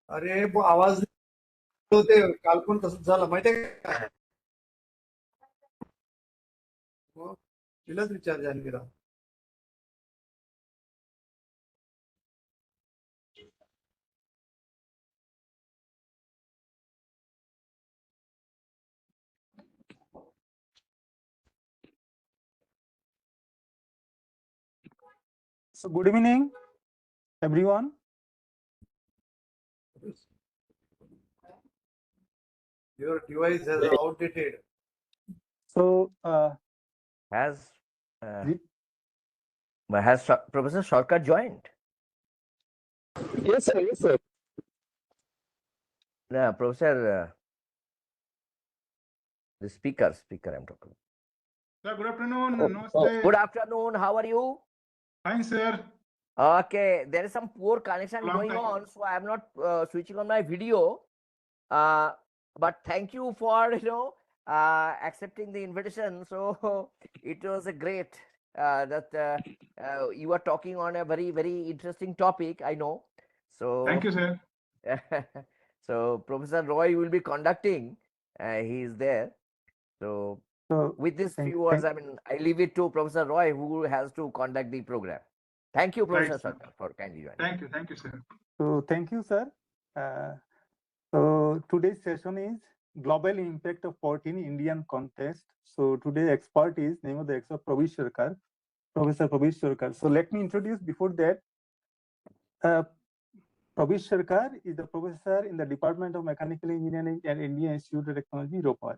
अरे वो आवाज होते काल पण तसंच झालं माहितीये का? मग तिलाच विचार जाणवीरा. So good evening, everyone. Your device has outdated. So Has Professor Sarkar joined? yes, sir. Yes, sir. No, Professor, the speaker I'm talking. Sir, good afternoon. Oh, good afternoon. How are you? Fine, sir. Okay, there is some poor connection Long going time. on, so I am not switching on my video. But thank you for accepting the invitation. So it was a great that you are talking on a very interesting topic. I know. So Thank you, sir. so Professor Roy will be conducting. He is there. So So with these few words, I mean, I leave it to Professor Roy, who has to conduct the program. Thank you, Right, Professor sir. Sarkar, for kindly joining. Thank you, sir. so thank you, sir. So today's session is global impact of poverty in Indian context. So today expert is name of the expert Pravish Sarkar, Professor Pravish Sarkar. So let me introduce before that. Pravish Sarkar is the professor in the Department of Mechanical Engineering at Indian Institute of Technology, Ropar.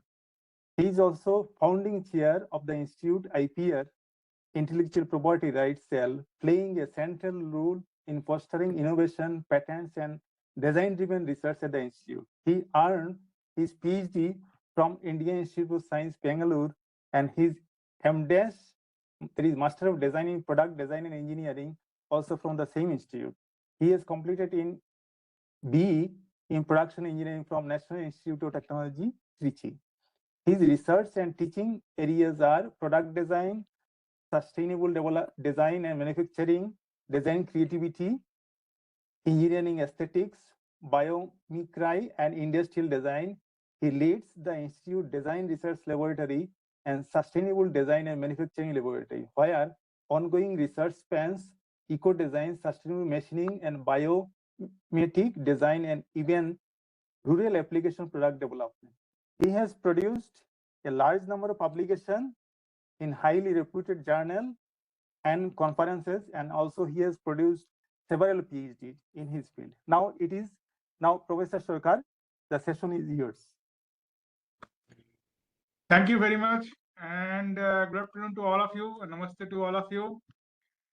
He is also founding chair of the Institute IPR, Intellectual Property Rights Cell, playing a central role in fostering innovation, patents, and design-driven research at the institute. He earned his PhD from Indian Institute of Science, Bangalore, and his MDes, that is Master of Design in Product Design and Engineering, also from the same institute. He has completed in BE in Production Engineering from National Institute of Technology, Trichy. His research and teaching areas are product design, sustainable design and manufacturing, design creativity, engineering aesthetics, biomimicry, and industrial design. He leads the Institute Design Research Laboratory and Sustainable Design and Manufacturing Laboratory, where ongoing research spans eco-design, sustainable machining, and biomimetic design, and even rural application product development. He has produced a large number of publications in highly reputed journals and conferences, and also he has produced several PhDs in his field. Now Professor Sarkar, the session is yours. Thank you very much. And good afternoon to all of you. And namaste to all of you.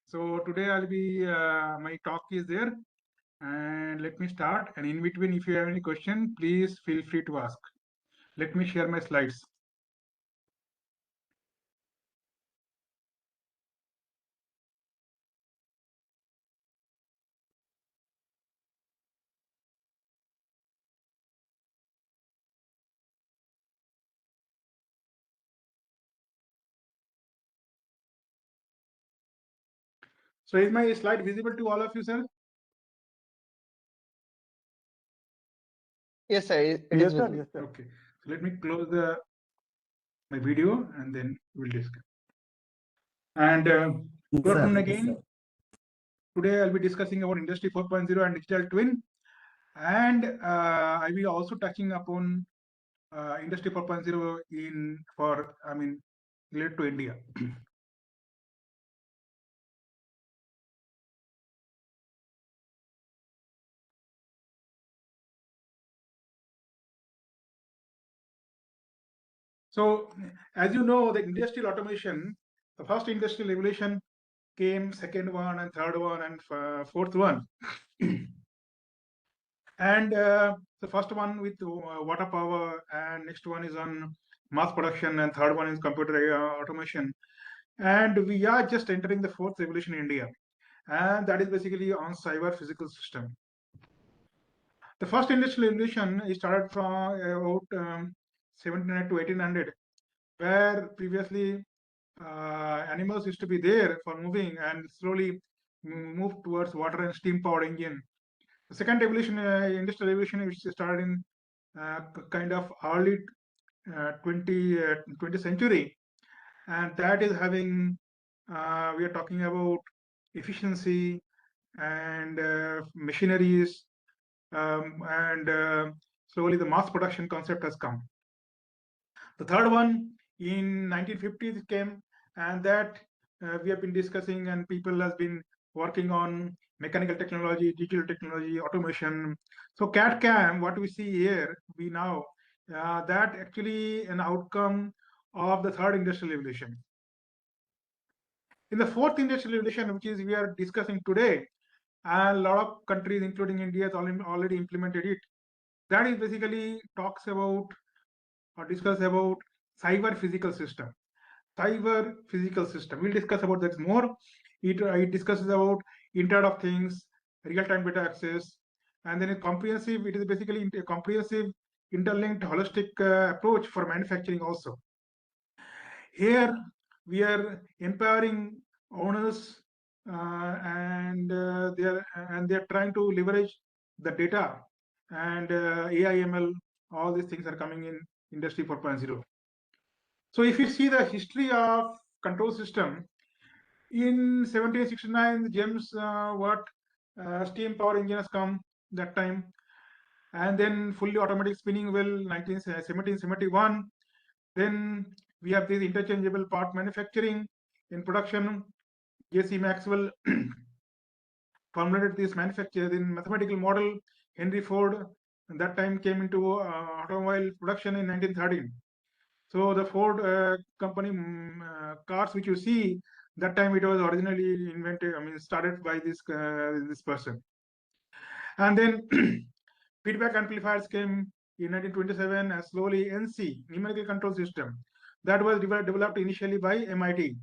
So today I'll be, my talk is there. And let me start. And in between, if you have any question, please feel free to ask. Let me share my slides. So is my slide visible to all of you, sir? Yes, sir. It is Yes, sir. visible. Yes, sir. Okay. So let me close my video and then we'll discuss. And good afternoon again. Today I'll be discussing about Industry 4.0 and digital twin. And I will also touching upon Industry 4.0 related to India. So, as you know, the industrial automation, the first industrial revolution came, second one and third one and fourth one. And the first one with water power, and next one is on mass production, and third one is computer automation. And we are just entering the fourth revolution in India, and that is basically on cyber physical system. The first industrial revolution started from about 1700 to 1800, where previously animals used to be there for moving, and slowly move towards water and steam powered engine. The second evolution, industrial revolution, which started in kind of early 20th century, and that is having, we are talking about efficiency and machineries, and slowly the mass production concept has come. The third one in 1950s came, and that we have been discussing, and people has been working on mechanical technology, digital technology, automation. So CAD/CAM, what we see here, we now that actually an outcome of the third industrial revolution. In the fourth industrial revolution, which is we are discussing today, and a lot of countries, including India, has already implemented it. That is basically talks about or discuss about cyber physical system. Cyber physical system. We'll discuss about that more. It discusses about Internet of Things, real-time data access, and then a comprehensive. It is basically a comprehensive, interlinked, holistic approach for manufacturing also. Here we are empowering owners, and they're trying to leverage the data, and AI, ML, all these things are coming in Industry 4.0. So if you see the history of control system, in 1769, James Watt steam power engine has come that time, and then fully automatic spinning wheel 1771. Then we have this interchangeable part manufacturing in production. J.C. Maxwell formulated this manufacture in mathematical model. Henry Ford at that time came into automobile production in 1913. So the Ford company cars which you see, that time it was originally invented, started by this person. And then feedback amplifiers came in 1927, and slowly NC, numerical control system, that was developed initially by MIT.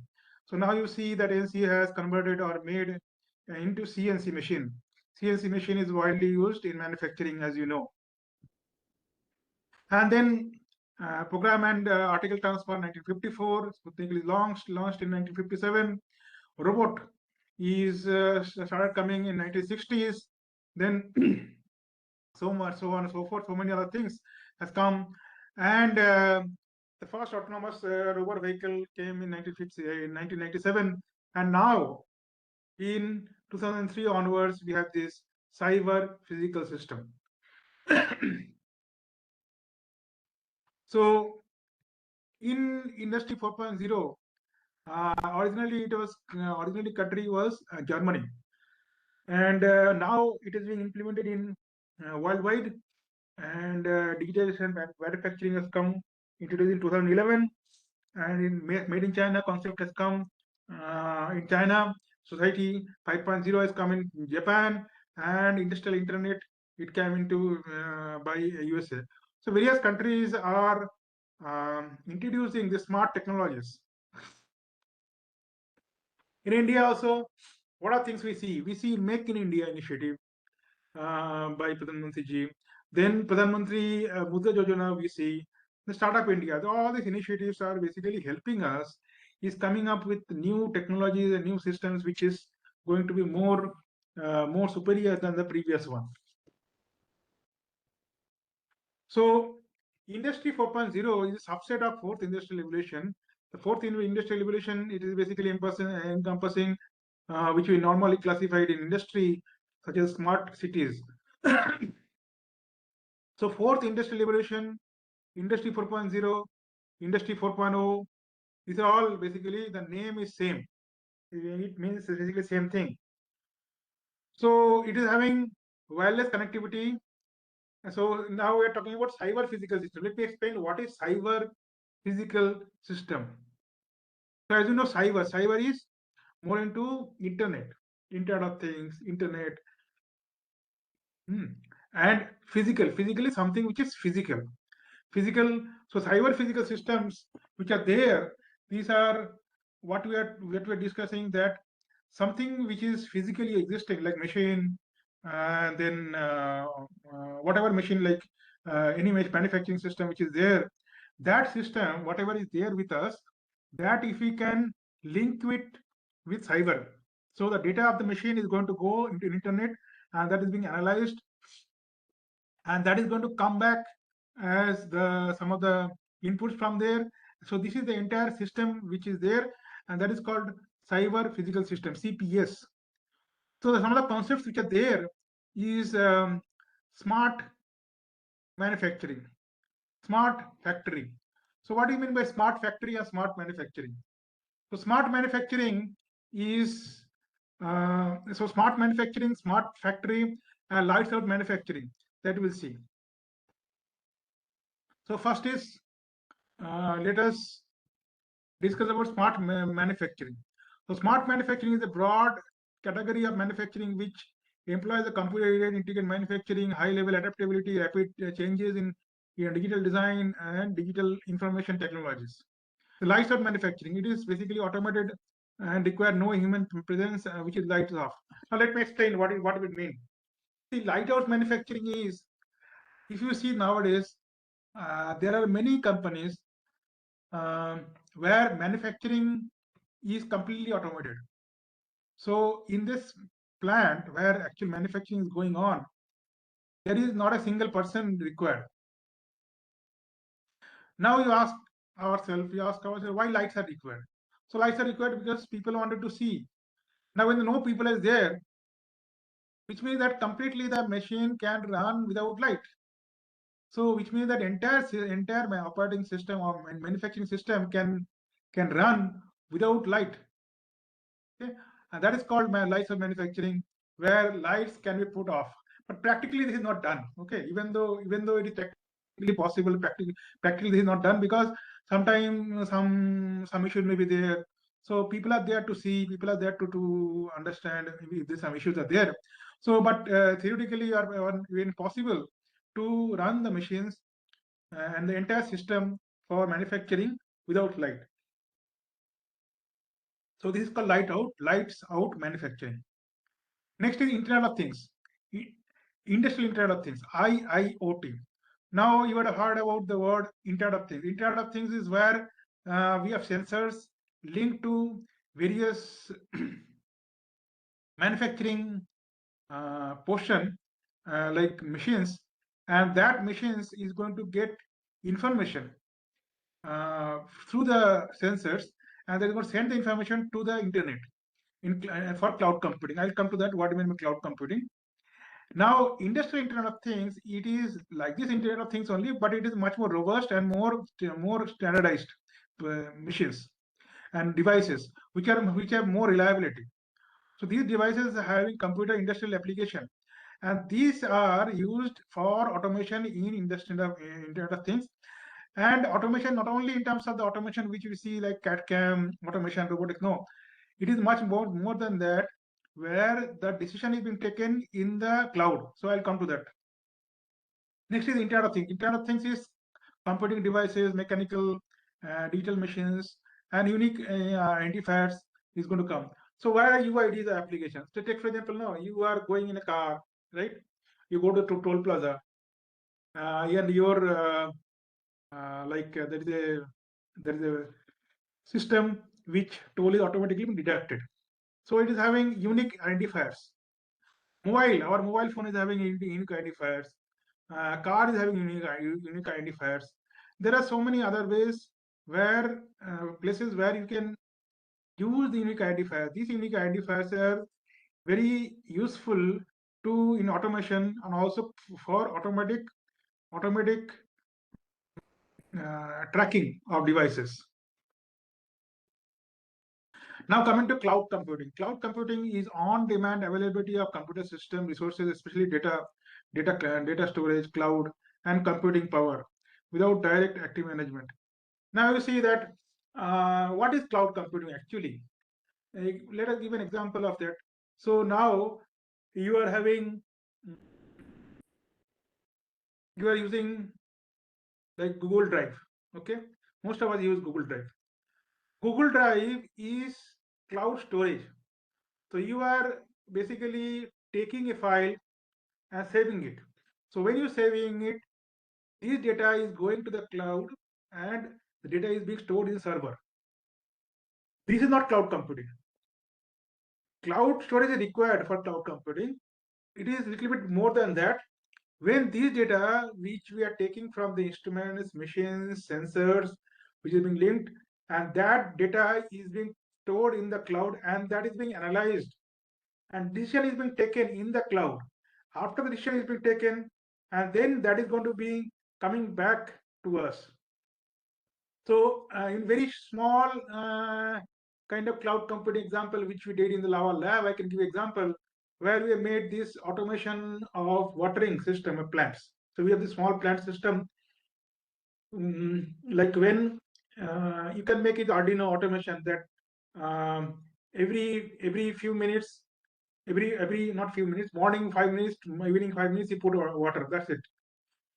So now you see that NC has converted or made into CNC machine. CNC machine is widely used in manufacturing, as you know. And then program and article transfer 1954, Sputnik is launched in 1957. Robot is started coming in 1960s. Then so on and so forth, so many other things has come. And the first autonomous robot vehicle came in 1997. And now in 2003 onwards, we have this cyber physical system. So in Industry 4.0, originally it was originally country was Germany, and now it is being implemented in worldwide, and digitalization manufacturing has come introduced in 2011, and in made in China concept has come in China. Society 5.0 has come in Japan, and industrial internet it came into by USA. So various countries are introducing the smart technologies. In India also, what are things we see? We see Make in India initiative by Pradhan Mantri ji. Then Pradhan Mantri Mudra Yojana we see. The Startup India, all these initiatives are basically helping us, is coming up with new technologies and new systems which is going to be more superior than the previous one. So Industry 4.0 is a subset of fourth industrial revolution. The fourth industrial revolution, it is basically encompassing which we normally classified in industry, such as smart cities. So fourth industrial revolution, Industry 4.0, Industry 4.0, these are all basically, the name is same. It means basically same thing. So it is having wireless connectivity. So now we are talking about cyber physical system. Let me explain what is cyber physical system. So as you know, cyber is more into internet of things, internet, and physically something which is physical. So cyber physical systems which are there, these are what we are discussing, that something which is physically existing, like machine, then whatever machine, like any manufacturing system which is there, that system, whatever is there with us, that if we can link it with cyber, So the data of the machine is going to go into internet, and that is being analyzed, and that is going to come back as the some of the inputs from there. So this is the entire system which is there, and that is called cyber physical system, CPS. So some of the concepts which are there is smart manufacturing, smart factory. So what do you mean by smart factory or smart manufacturing? So smart manufacturing is smart manufacturing, smart factory, and lights out manufacturing, that we'll see. So first is let us discuss about smart manufacturing. So smart manufacturing is a broad category of manufacturing which employs the computer-aided integrated manufacturing, high-level adaptability, rapid changes in digital design and digital information technologies. The lights out manufacturing, it is basically automated and require no human presence, which is lights off. Now let me explain what it will mean. The light out manufacturing is, if you see nowadays, there are many companies where manufacturing is completely automated. So in this plant where actual manufacturing is going on, there is not a single person required. Now we ask ourselves, why lights are required? So lights are required because people wanted to see. Now when no people is there, which means that completely the machine can run without light. So which means that entire operating system or manufacturing system can run without light. Okay, and that is called lights of manufacturing, where lights can be put off. But practically this is not done. Okay, even though it is technically possible, practically this is not done because sometimes some issues may be there. So people are there to see, people are there to understand if there's some issues are there. So, but theoretically or when possible to run the machines and the entire system for manufacturing without light. So this is called lights out manufacturing. Next is Internet of Things, Industrial Internet of Things, IIoT. Now you would have heard about the word Internet of Things. Internet of Things is where we have sensors linked to various manufacturing portion like machines, and that machines is going to get information through the sensors, and they're going to send the information to the internet for cloud computing. I'll come to that. What do you mean by cloud computing? Now, industrial Internet of Things, it is like this Internet of Things only, but it is much more robust and more standardized machines and devices which have more reliability. So these devices are having computer industrial application, and these are used for automation in Internet of Things. And automation not only in terms of the automation which we see like CAD/CAM, automation, robotics. No, it is much more than that, where the decision is being taken in the cloud. So I'll come to that. Next is Internet of Things. Internet of Things is computing devices, mechanical, digital machines, and unique identifiers is going to come. So where are UIDs applications? So take for example, now you are going in a car, right? You go to toll plaza, and your there is a system which toll is automatically detected. So it is having unique identifiers. Our mobile phone is having unique identifiers. Car is having unique identifiers. There are so many other ways where places where you can use the unique identifiers. These unique identifiers are very useful to in automation and also for automatic tracking of devices. Now coming to cloud computing. Cloud computing is on-demand availability of computer system resources, especially data storage, cloud, and computing power without direct active management. Now you see that what is cloud computing actually? Let us give an example of that. So now you are using like Google Drive. Okay, most of us use Google Drive. Google Drive is cloud storage. So you are basically taking a file and saving it. So when you're saving it, this data is going to the cloud and the data is being stored in the server. This is not cloud computing. cloud storage is required for cloud computing. It is a little bit more than that. When these data, which we are taking from the instruments, machines, sensors, which is being linked, and that data is being stored in the cloud, and that is being analyzed, and decision is being taken in the cloud. After the decision is being taken, and then that is going to be coming back to us. So in very small kind of cloud computing example, which we did in the Lava lab, I can give example where we have made this automation of watering system of plants. So we have this small plant system, like when you can make it Arduino automation that every few minutes, every not few minutes, morning 5 minutes, evening 5 minutes, you put water. That's it.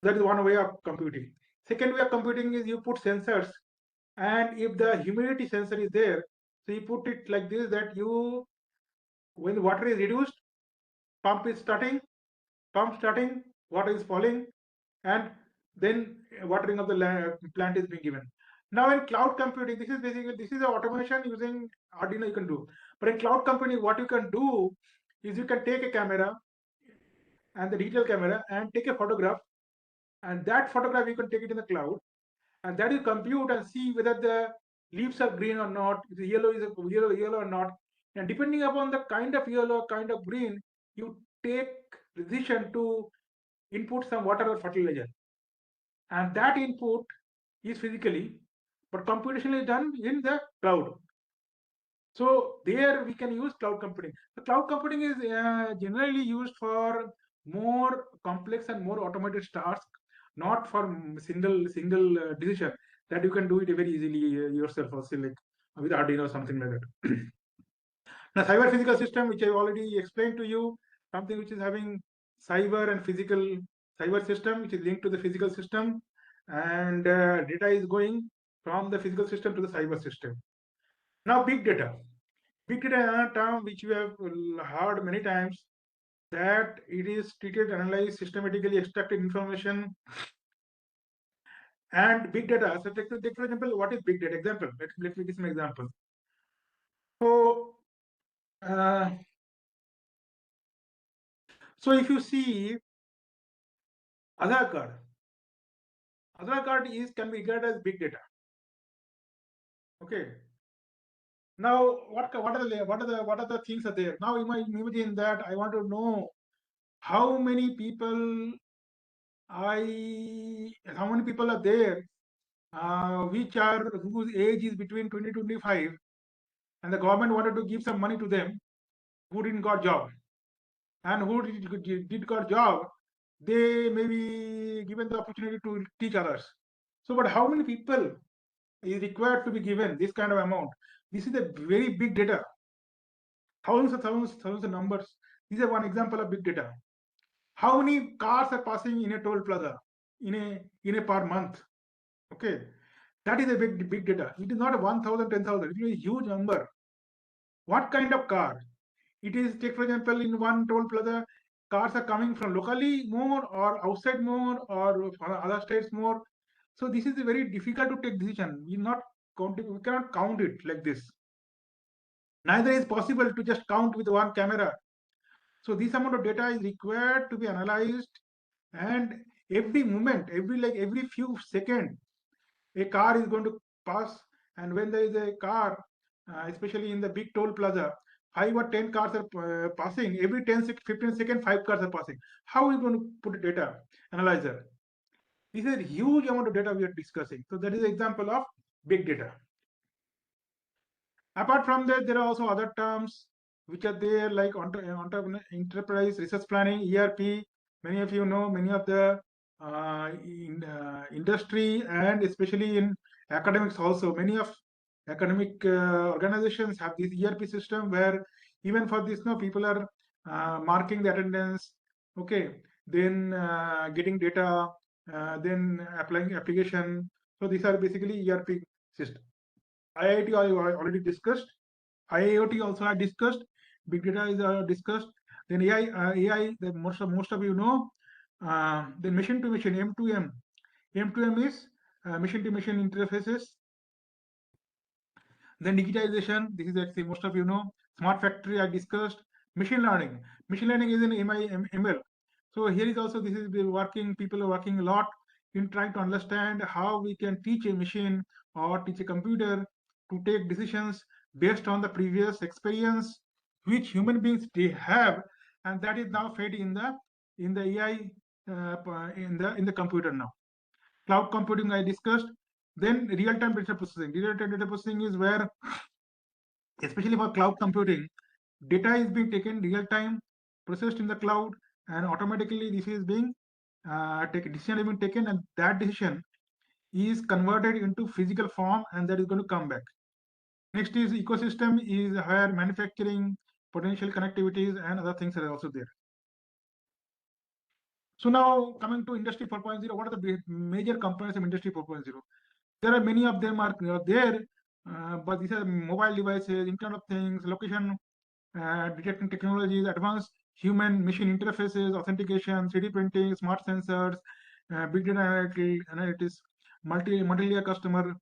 That is one way of computing. Second way of computing is you put sensors, and if the humidity sensor is there, so you put it like this, that you, when the water is reduced, pump is starting, water is falling, and then watering of the plant is being given. Now in cloud computing, this is basically, this is an automation using Arduino you can do. But in cloud computing, what you can do is you can take a camera and the digital camera and take a photograph, and that photograph you can take it in the cloud, and that you compute and see whether the leaves are green or not, if the yellow is yellow or not, and depending upon the kind of yellow, kind of green, you take decision to input some water or fertilizer, and that input is physically, but computation is done in the cloud. So there we can use cloud computing. The cloud computing is generally used for more complex and more automated tasks, not for single decision that you can do it very easily yourself, or say like with Arduino or something like that. Now cyber physical system, which I already explained to you, something which is having cyber and physical, cyber system which is linked to the physical system, and data is going from the physical system to the cyber system. Now big data. Big data is another term which we have heard many times, that it is treated, analyzed, systematically extracted information. And big data, so take for example, what is big data? Example, let me give some example. So, so if you see Aadhaar card is can be regarded as big data. Okay. Now, what are the things are there? Now you might imagine that I want to know how many people are there whose age is between 20 to 25, and the government wanted to give some money to them who didn't got job, and who did got job, they may be given the opportunity to teach others. So, but how many people is required to be given this kind of amount? This is a very big data. Thousands of numbers. This is one example of big data. How many cars are passing in a toll plaza in a per month? Okay, that is a big data. It is not a 1,000, 10,000. It is a huge number. What kind of car? It is, take for example, in one toll plaza, cars are coming from locally more, or outside more, or from other states more. So this is a very difficult to take decision. We cannot count it like this. Neither is possible to just count with one camera. So this amount of data is required to be analyzed, and every moment, every few seconds, a car is going to pass. And when there is a car, especially in the big toll plaza, 5 or 10 cars are passing. Every 15 seconds, 5 cars are passing. How are you going to put a data analyzer? This is a huge amount of data we are discussing. So that is an example of big data. Apart from that, there are also other terms which are there, like enterprise research planning, ERP. Many of you know, many of the industry, and especially in academics also, many of academic organizations have this ERP system, where even for this, people are marking the attendance, okay, then getting data, then applying application. So these are basically ERP system. IIT I already discussed. IIoT also I discussed. Big data is discussed. Then AI, that most of you know. Then machine to machine, M2M. M2M is machine to machine interfaces. Then digitization. This is actually most of you know. Smart factory I discussed. Machine learning. Machine learning is in ML. So here is also, this is working, people are working a lot in trying to understand how we can teach a machine or teach a computer to take decisions based on the previous experience which human beings they have, and that is now fed in the AI, in the computer now. Cloud computing I discussed. Then real-time data processing. Real-time data processing is where, especially for cloud computing, data is being taken real time, processed in the cloud, and automatically this is being decision is being taken, and that decision is converted into physical form, and that is going to come back. Next is ecosystem, is where manufacturing, potential connectivities, and other things are also there. So now coming to Industry 4.0, what are the major components of Industry 4.0? There are many of them are there, but these are mobile devices, Internet of Things, location detecting technologies, advanced human-machine interfaces, authentication, 3D printing, smart sensors, big data analytics, multi-layer customer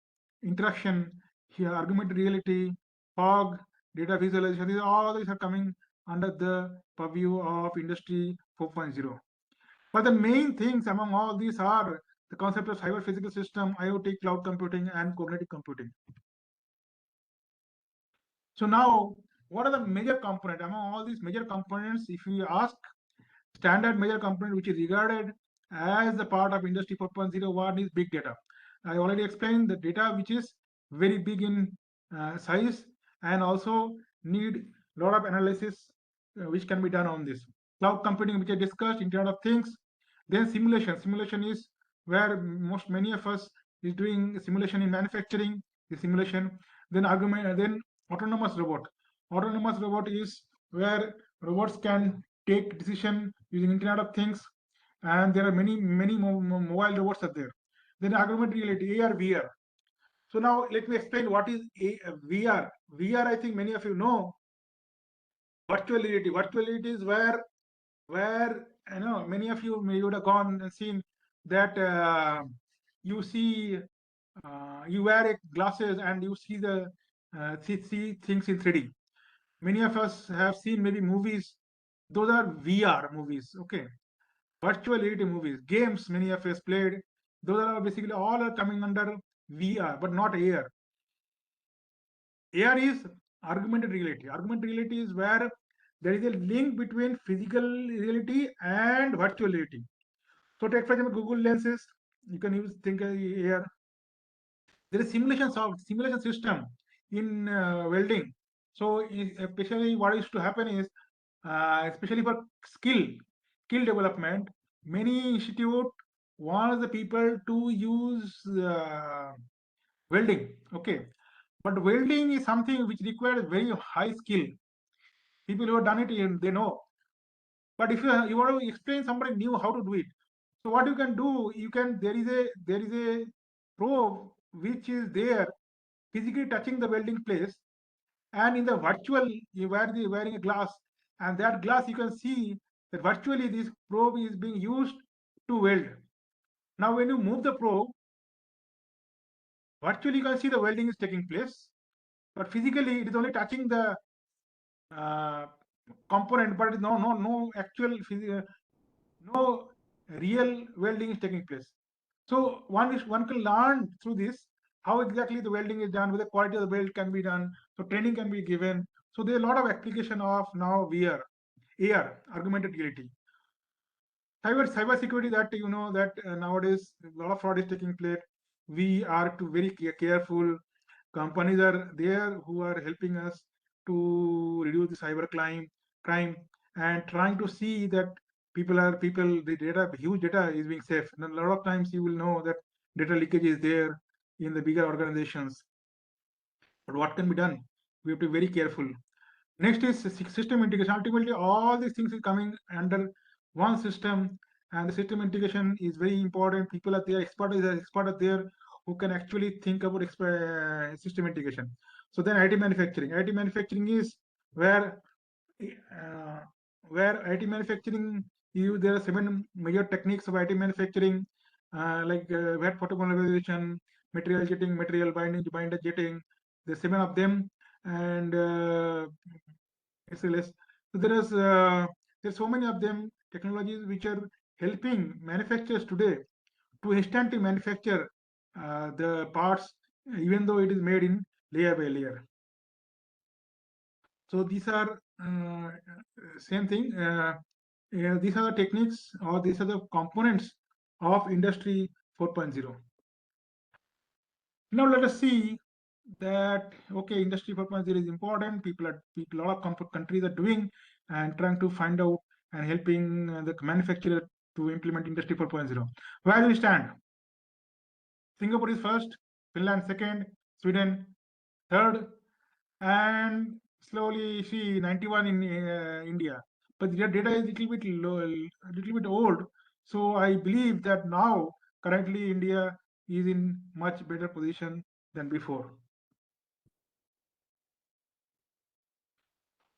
interaction, here augmented reality, fog, data visualization. All these are coming under the purview of Industry 4.0. But the main things among all these are the concept of cyber physical system, IoT, cloud computing, and cognitive computing. So now, what are the major components? Among all these major components, if you ask, standard major component which is regarded as the part of Industry 4.0, one is big data. I already explained the data which is very big in size and also need a lot of analysis which can be done on this. Cloud computing, which I discussed, Internet of Things. Then simulation. Simulation is where many of us is doing simulation in manufacturing. The simulation. Then autonomous robot. Autonomous robot is where robots can take decision using Internet of Things, and there are many mobile robots are there. Then augmented reality, AR, VR. So now let me explain what is VR. VR, I think many of you know. Virtual reality. Virtual reality is where many of you may would have gone and seen that you see you wear glasses and you see the see things in 3D. Many of us have seen maybe movies. Those are VR movies. Okay, virtual reality movies, games. Many of us played. Those are basically all are coming under VR, but not AR. AR is augmented reality. Augmented reality is where there is a link between physical reality and virtual reality. So take for example Google lenses. You can use think AR. There is simulation system in welding. So especially what used to happen is, especially for skill development, many institute wants the people to use welding. Okay, but welding is something which requires very high skill. People who have done it, they know. But if you want to explain somebody new how to do it, so what you can do, there is a probe which is there physically touching the welding place, and in the virtual you wearing a glass, and that glass you can see that virtually this probe is being used to weld. Now when you move the probe, virtually you can see the welding is taking place, but physically it is only touching the uh, component, but no actual no real welding is taking place. So one can learn through this how exactly the welding is done, whether quality of the weld can be done. So training can be given. So there are a lot of application of now VR, AR, augmented reality. Cyber security, that you know that nowadays a lot of fraud is taking place. We are to very careful. Companies are there who are helping us to reduce the cyber crime, and trying to see that the data, huge data is being safe. And a lot of times you will know that data leakage is there in the bigger organizations. But what can be done? We have to be very careful. Next is system integration. Ultimately, all these things is coming under one system, and the system integration is very important. People are there, expert are there who can actually think about system integration. So then IT manufacturing. IT manufacturing is where uh, IT manufacturing, there are 7 major techniques of IT manufacturing, like wet photopolymerization, material jetting, material binding, binder jetting. There's 7 of them, and SLS. So there's so many of them technologies which are helping manufacturers today to instantly manufacture the parts, even though it is made in layer by layer. So these are same thing. These are the techniques, or these are the components of Industry 4.0. Now let us see that okay, Industry 4.0 is important. A lot of countries are doing and trying to find out and helping the manufacturer to implement Industry 4.0. Where do we stand? Singapore is first, Finland second, Sweden third, and slowly see 91 in India. But their data is little bit low, a little bit old. So I believe that now currently India is in much better position than before.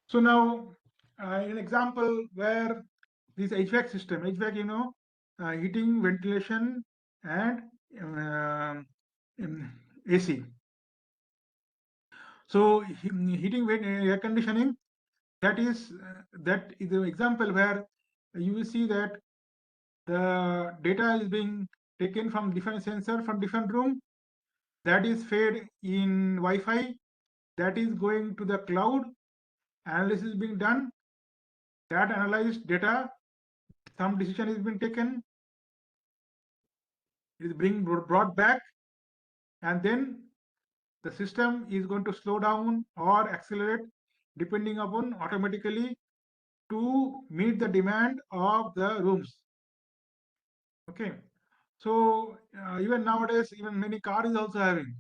So now an example where this HVAC system, HVAC, heating, ventilation, and AC. So heating, air conditioning, that is the example where you will see that the data is being taken from different sensor from different room, that is fed in Wi-Fi, that is going to the cloud, analysis being done, that analyzed data, some decision is being taken, it is being brought back, and then the system is going to slow down or accelerate depending upon automatically to meet the demand of the rooms. Okay, so even nowadays, even many cars is also having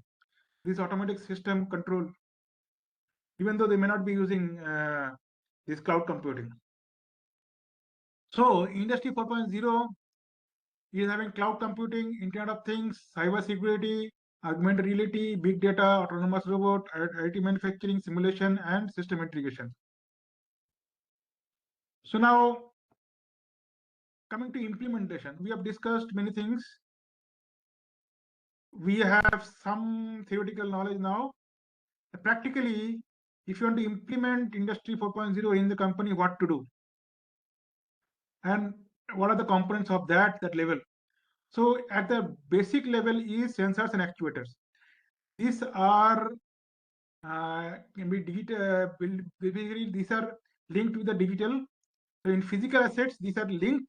this automatic system control, even though they may not be using this cloud computing. So Industry 4.0 is having cloud computing, Internet of Things, cyber security, augmented reality, big data, autonomous robot, IT manufacturing, simulation, and system integration. So now coming to implementation, we have discussed many things. We have some theoretical knowledge now. Practically, if you want to implement Industry 4.0 in the company, what to do? And what are the components of that level? So at the basic level is sensors and actuators. These are can be digital. Basically, these are linked with the digital. So in physical assets, these are linked,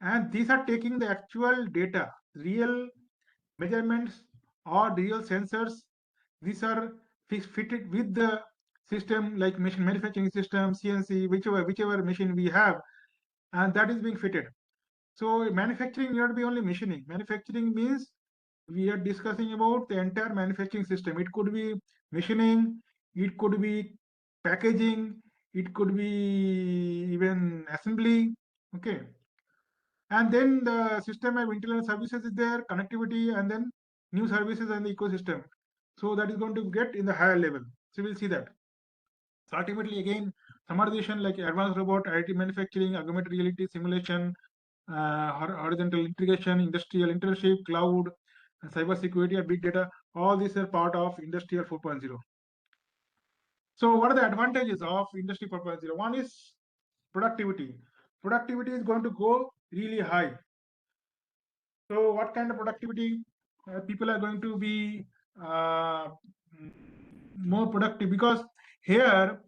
and these are taking the actual data, real measurements or real sensors. These are fitted with the system, like machine manufacturing system, CNC, whichever machine we have, and that is being fitted. So manufacturing not be only machining. Manufacturing means we are discussing about the entire manufacturing system. It could be machining, it could be packaging, it could be even assembly. Okay, and then the system of internet services is there, connectivity, and then new services and the ecosystem. So that is going to get in the higher level. So we'll see that. So ultimately, again, summarization like advanced robot, IT manufacturing, augmented reality, simulation, horizontal integration, industrial internship, cloud, cyber security, and big data. All these are part of Industrial 4.0. So what are the advantages of Industry 4.0? One is productivity. Productivity is going to go really high. So what kind of productivity? People are going to be more productive, because here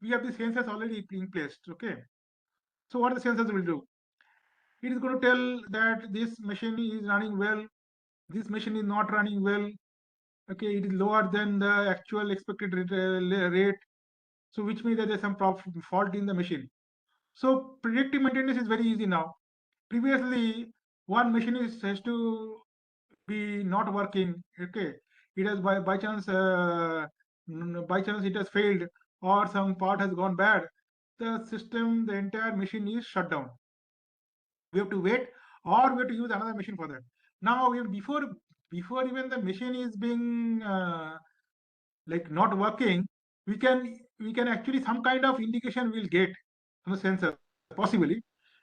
we have the sensors already being placed. Okay, so what the sensors will do? It is going to tell that this machine is running well, this machine is not running well. Okay, it is lower than the actual expected rate. So which means that there's some fault in the machine. So predictive maintenance is very easy now. Previously, one machine has to be not working. Okay, it has by chance it has failed, or some part has gone bad. The system, the entire machine is shut down. We have to wait, or we have to use another machine for that. Now before even the machine is being like not working, we can actually some kind of indication we'll get from the sensor, possibly.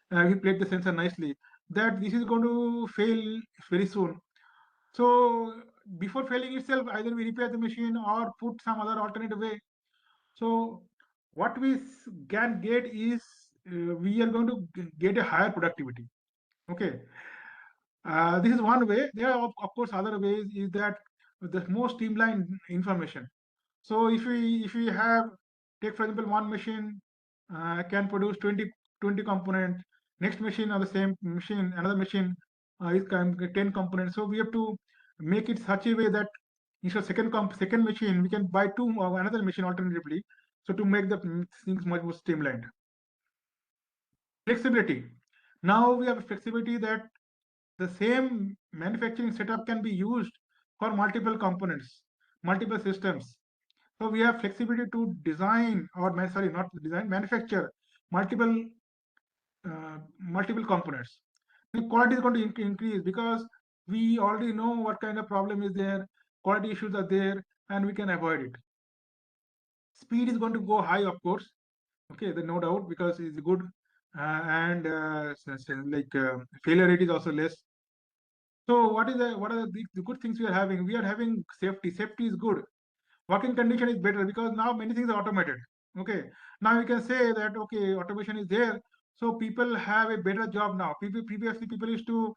We played the sensor nicely, that this is going to fail very soon. So before failing itself, either we repair the machine or put some other alternative way. So what we can get is we are going to get a higher productivity. Okay, this is one way. There are of course other ways is that the more streamlined information. So if we have, take for example, one machine can produce 20 components. Next machine on the same machine, another machine is 10 components. So we have to make it such a way that instead of second machine, we can buy another machine alternatively. So to make the things much more streamlined. Flexibility. Now we have flexibility that the same manufacturing setup can be used for multiple components, multiple systems. So we have flexibility to design or sorry, not design, manufacture multiple multiple components. The quality is going to increase because we already know what kind of problem is there, quality issues are there, and we can avoid it. Speed is going to go high, of course. Okay, there's no doubt because it's good, and failure rate is also less. So what are the good things we are having? We are having safety. Safety is good. Working condition is better because now many things are automated. Okay, now you can say that okay, automation is there, so people have a better job now. Previously people used to,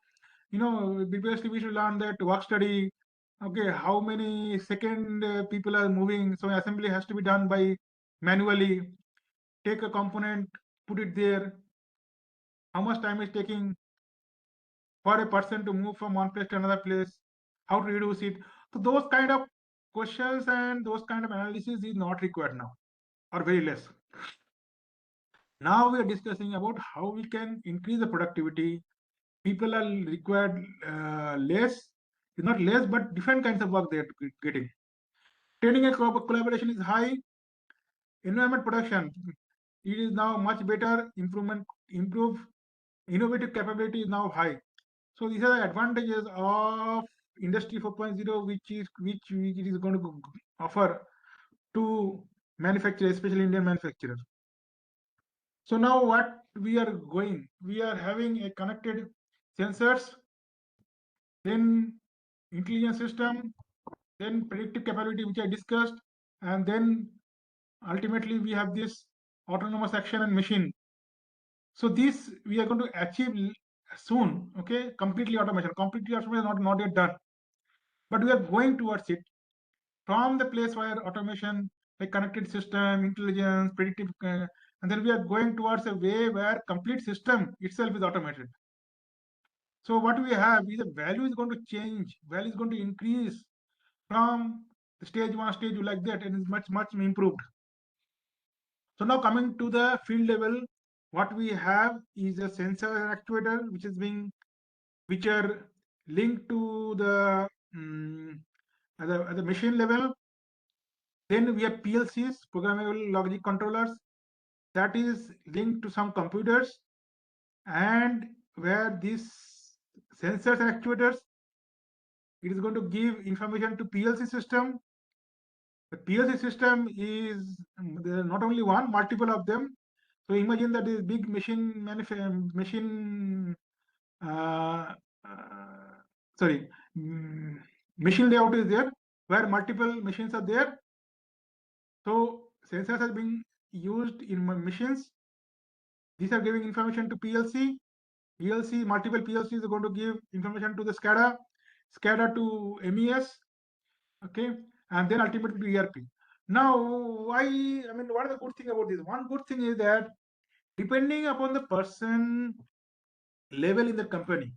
previously we should learn that work study. Okay, how many second people are moving, so assembly has to be done by manually. Take a component, put it there. How much time is taking for a person to move from one place to another place? How to reduce it? So those kind of questions and those kind of analysis is not required now, or very less. Now we are discussing about how we can increase the productivity. People are required less, not less, but different kinds of work they are getting. Training and collaboration is high. Environment production, it is now much better. Improve innovative capability is now high. So these are the advantages of Industry 4.0, which it is going to offer to manufacturers, especially Indian manufacturers. So now what we are going, we are having a connected sensors, then intelligence system, then predictive capability, which I discussed, and then ultimately we have this autonomous action and machine. So this we are going to achieve soon. Okay, completely automation. Completely automation is not yet done, but we are going towards it from the place where automation, like connected system, intelligence, predictive, and then we are going towards a way where complete system itself is automated. So what we have is the value is going to change, value is going to increase from the stage 1, stage 2 like that, and is much improved. So now coming to the field level, what we have is a sensor and actuator which are linked to the at the machine level. Then we have PLCs, programmable logic controllers, that is linked to some computers, and where these sensors and actuators, it is going to give information to PLC system. The PLC system is there are not only one, multiple of them. So imagine that this big uh, uh, sorry, machine layout is there where multiple machines are there. So sensors are being used in machines. These are giving information to PLC. Multiple PLCs are going to give information to the SCADA to MES, okay, and then ultimately to ERP. Now, what is the good thing about this? One good thing is that depending upon the person level in the company,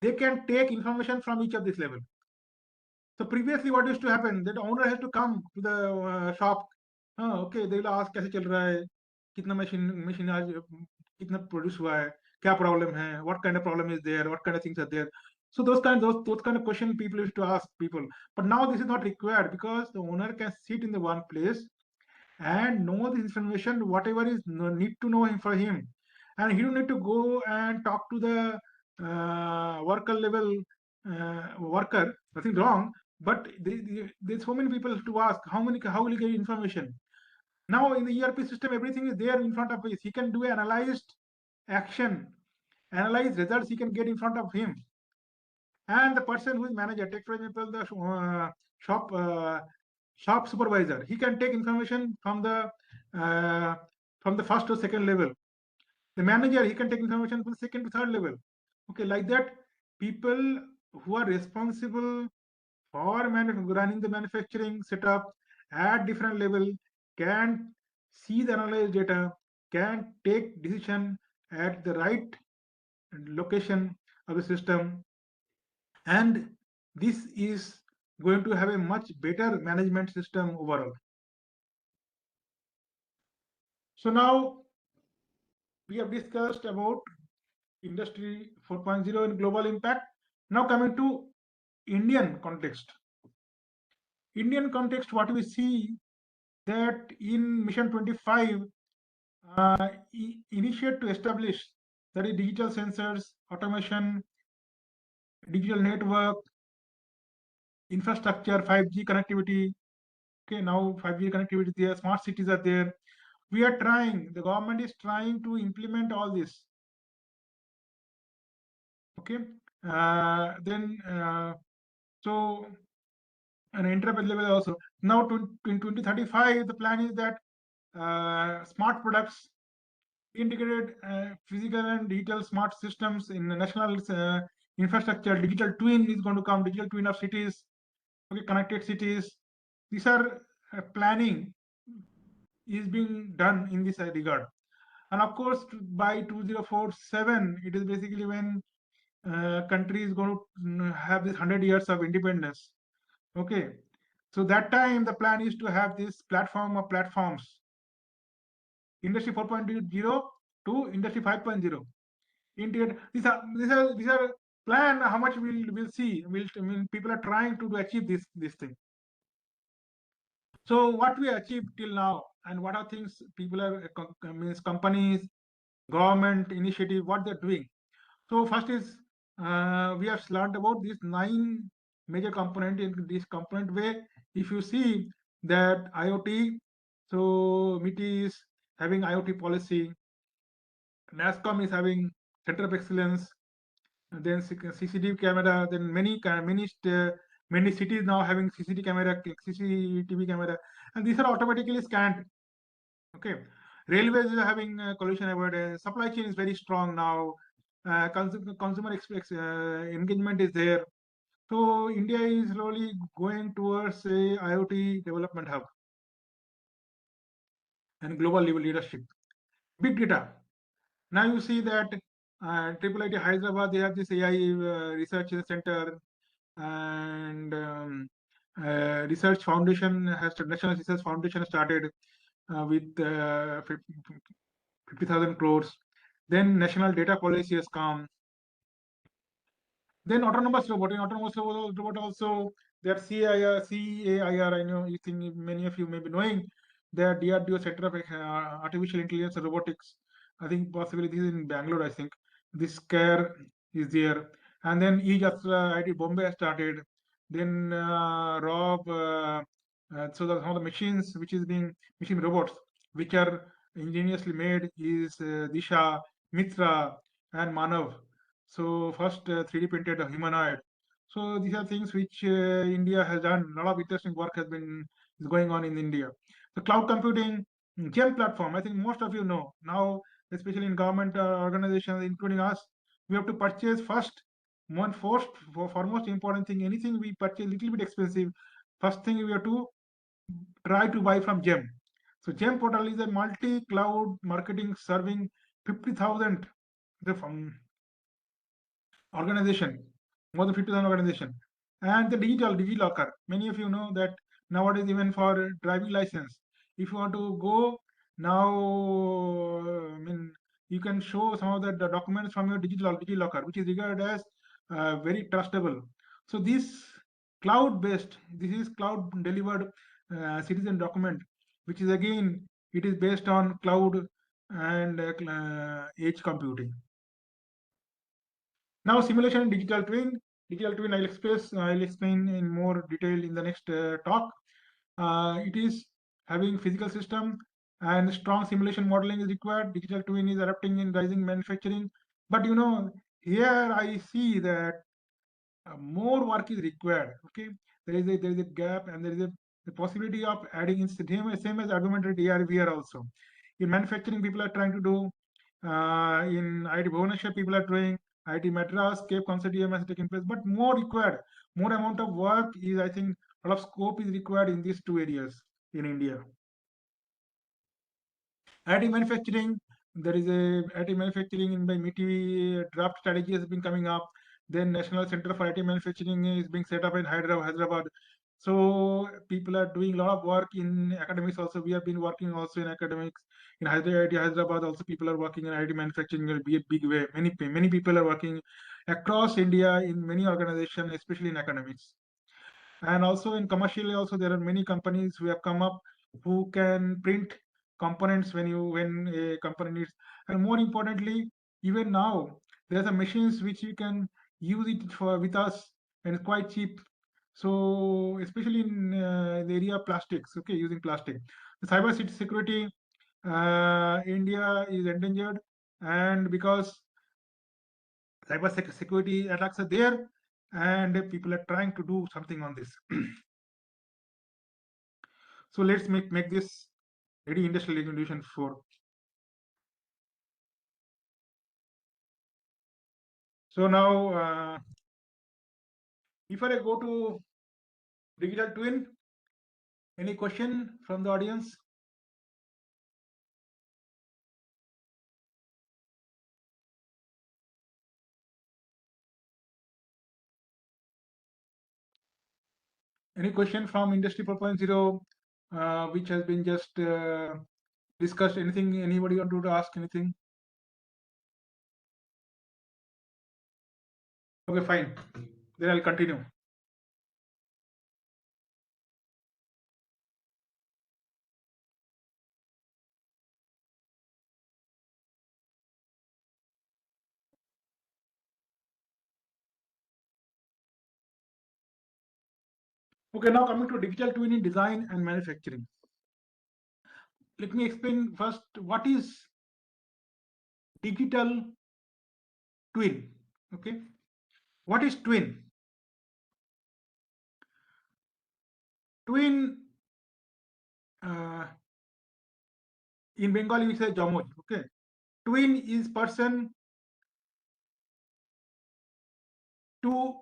they can take information from each of this level. So previously what used to happen, that the owner has to come to the shop. Okay, they will ask कैसे चल रहा है, कितना machine आज कितना produce हुआ है, क्या problem है, what kind of problem is there, what kind of things are there. So those kind of questions people used to ask people. But now this is not required because the owner can sit in the one place and know this information, whatever is need to know for him, and he don't need to go and talk to the worker level worker. Nothing wrong, but there's so many people to ask how will he get information. Now in the ERP system, everything is there in front of us. He can do analyzed action, analyze results he can get in front of him. And the person who is manager, take for example the shop shop supervisor, he can take information from the first or second level. The manager, he can take information from the second to third level. Okay, like that, people who are responsible for running the manufacturing setup at different level can see the analyzed data, can take decision at the right location of the system, and this is going to have a much better management system overall. So now we have discussed about industry 4.0 and global impact. Now coming to Indian context. Indian context, what we see that in Mission 25, initiate to establish, that is digital sensors, automation, digital network, infrastructure, 5G connectivity. Okay, now 5G connectivity is there, smart cities are there. We are trying, the government is trying to implement all this. Okay, so an enterprise level also. Now in 2035, the plan is that smart products, integrated physical and digital smart systems in the national infrastructure, digital twin is going to come, digital twin of cities, okay, connected cities. These are planning is being done in this regard. And of course, by 2047, it is basically when country is going to have this 100 years of independence. Okay, so that time the plan is to have this platform of platforms, industry 4.0 to industry 5.0. These are plan. How much we'll see. People are trying to achieve this thing. So what we achieved till now, and what are things people are means companies, government initiative, what they're doing. So first is we have learned about these 9 major component. In this component way, if you see that IoT, so MIT is having IoT policy, NASCOM is having Center of Excellence, and then CCTV camera, then many cities now having CCTV camera, and these are automatically scanned. Okay, railways is having collision avoidance, supply chain is very strong now, consumer engagement is there. So India is slowly going towards a IoT development hub and global level leadership. Big data. Now you see that Triple IT Hyderabad, they have this AI research center, and research foundation National Research Foundation started with 50,000 crores. Then national data policy has come. Then autonomous robot. In autonomous robot also, there CAIR. I know you think many of you may be knowing that DRDO Center of Artificial Intelligence and Robotics. I think possibly this is in Bangalore. I think this CARE is there, and then eJatra IT Bombay has started. Then Rob. So that some of the machines which is being machine robots which are ingeniously made is Disha, Mitra, and Manav. So first 3D printed humanoid. So these are things which India has done. A lot of interesting work is going on in India. The cloud computing, GEM platform. I think most of you know now, especially in government organizations, including us, we have to purchase first. Foremost important thing. Anything we purchase little bit expensive, first thing we have to try to buy from GEM. So GEM portal is a multi-cloud marketing serving 50,000 organization, more than 50,000 organization. And the DigiLocker. Many of you know that nowadays, even for driving license, if you want to go now, you can show some of the documents from your DigiLocker, which is regarded as very trustable. So this cloud-based, this is cloud-delivered citizen document, which is again, it is based on cloud and edge computing. Now simulation and digital twin. Digital twin I'll explain in more detail in the next talk. It is having physical system and strong simulation modeling is required. Digital twin is adapting in rising manufacturing. But you know, here I see that more work is required. Okay, there is a gap, and there the possibility of adding in same as argumented AR/VR also. In manufacturing, people are trying to do. In IIT Bhubaneswar, people are doing. IIT Madras, Cape Consortium has taken place, but more required, more amount of work is, I think, a lot of scope is required in these two areas in India. IIT manufacturing, there is a IIT manufacturing in by MITI draft strategy has been coming up. Then National Center for IIT Manufacturing is being set up in Hyderabad. So people are doing a lot of work in academics also. We have been working also in academics. In Hyderabad also people are working in IIT manufacturing in a big way. Many people are working across India in many organizations, especially in academics. And also in commercially also there are many companies who have come up who can print components when a company needs. And more importantly, even now there's a machines which you can use it for with us and it's quite cheap. So especially in the area of plastics, okay, using plastic. The cyber security, India is endangered, and because cyber security attacks are there, and people are trying to do something on this. So let's make this ready industrial revolution 4. So now, if I go to digital twin, any question from the audience? Any question from Industry 4.0, which has been just discussed? Anything? Anybody want to ask anything? Okay, fine. Then I'll continue. Okay, now coming to digital twin in design and manufacturing. Let me explain first what is digital twin. Okay, what is twin? Twin in Bengali we say jamoj. Okay, twin is person two.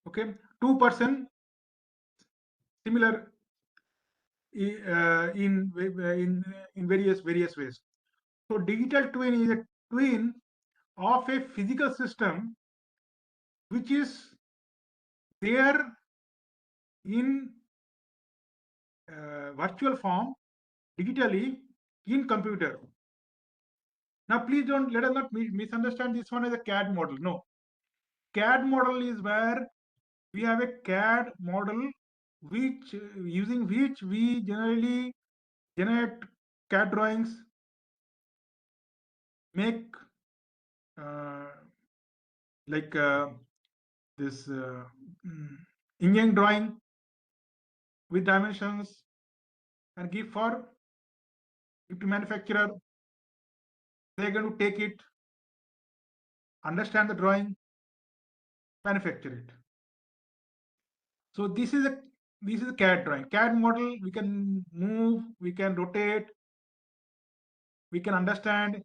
Okay, two person similar in various ways. So digital twin is a twin of a physical system which is there in virtual form digitally in computer. Now please don't let us not misunderstand this one as a CAD model. No, CAD model is where we have a CAD model which using which we generally generate CAD drawings, make like this engineering drawing with dimensions and give to manufacturer. They're going to take it, understand the drawing, manufacture it. So this is a CAD drawing. CAD model we can move, we can rotate, we can understand.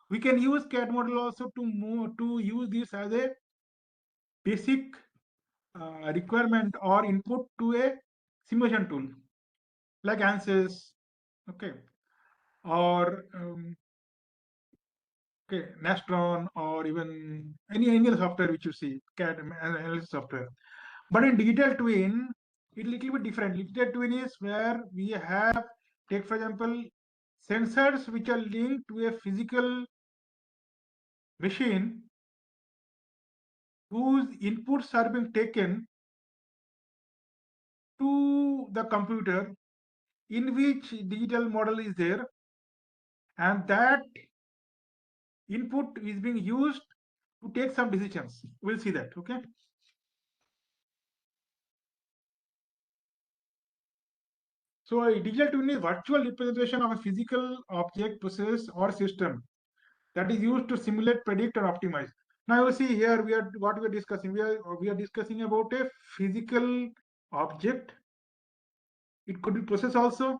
We can use CAD model also to use this as a basic requirement or input to a simulation tool like ANSYS, okay, or okay, Nastron, or even any other software which you see, CAD analysis software. But in digital twin, it's a little bit different. Digital twin is where we have, take for example, sensors which are linked to a physical machine whose inputs are being taken to the computer, in which digital model is there, and that input is being used to take some decisions. We'll see that, okay? So a digital twin is virtual representation of a physical object, process, or system that is used to simulate, predict, or optimize. Now you see here we are discussing. We are discussing about a physical object It could be process also.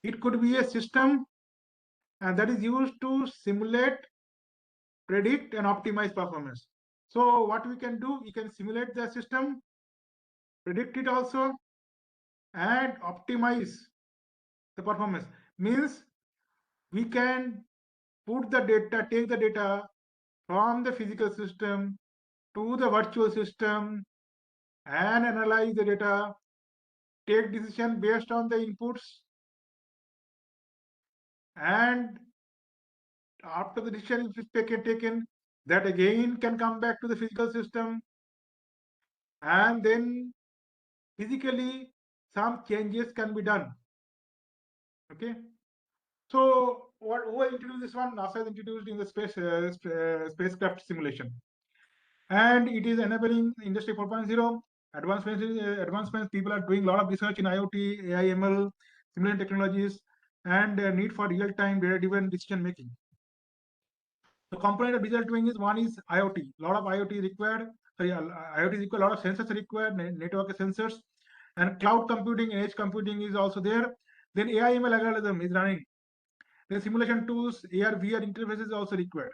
It could be a system that is used to simulate, predict, and optimize performance. So what we can do, we can simulate the system, predict it also, and optimize the performance. Means we can put the data, take the data from the physical system to the virtual system and analyze the data, take decision based on the inputs, and after the decision is taken, that again can come back to the physical system, and then physically some changes can be done. Okay. So who introduced this one? NASA has introduced in the spacecraft simulation, and it is enabling Industry 4.0 advancements. People are doing a lot of research in IoT, AI, ML, simulation technologies, and need for real-time data-driven decision making. The component of digital twin is one is IoT. A lot of IoT required. IoT is required. A lot of sensors are required. Network sensors, and cloud computing, edge computing is also there. Then AI ML algorithm is running. The simulation tools, AR, VR interfaces also required.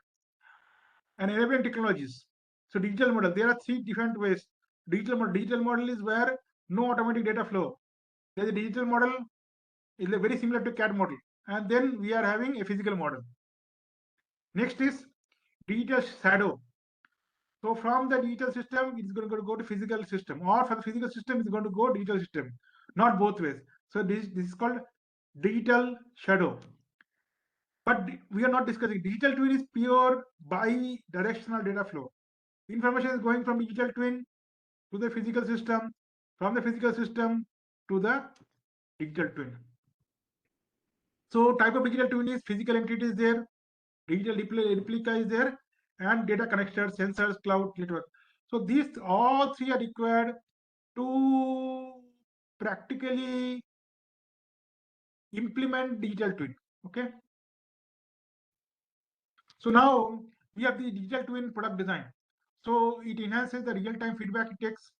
And enabling technologies. So digital model, there are three different ways. Digital model is where no automatic data flow. There's a digital model, is very similar to CAD model. And then we are having a physical model. Next is digital shadow. So from the digital system, it's going to go to physical system, or for the physical system, it's going to go digital system, not both ways. So this is called digital shadow. But we are not discussing. Digital twin is pure bi-directional data flow. Information is going from digital twin to the physical system, from the physical system to the digital twin. So type of digital twin is physical entity is there, digital replica is there, and data connectors, sensors, cloud, network. So these all three are required to practically implement digital twin. Okay. So now we have the digital twin product design. So it enhances the real-time feedback it takes.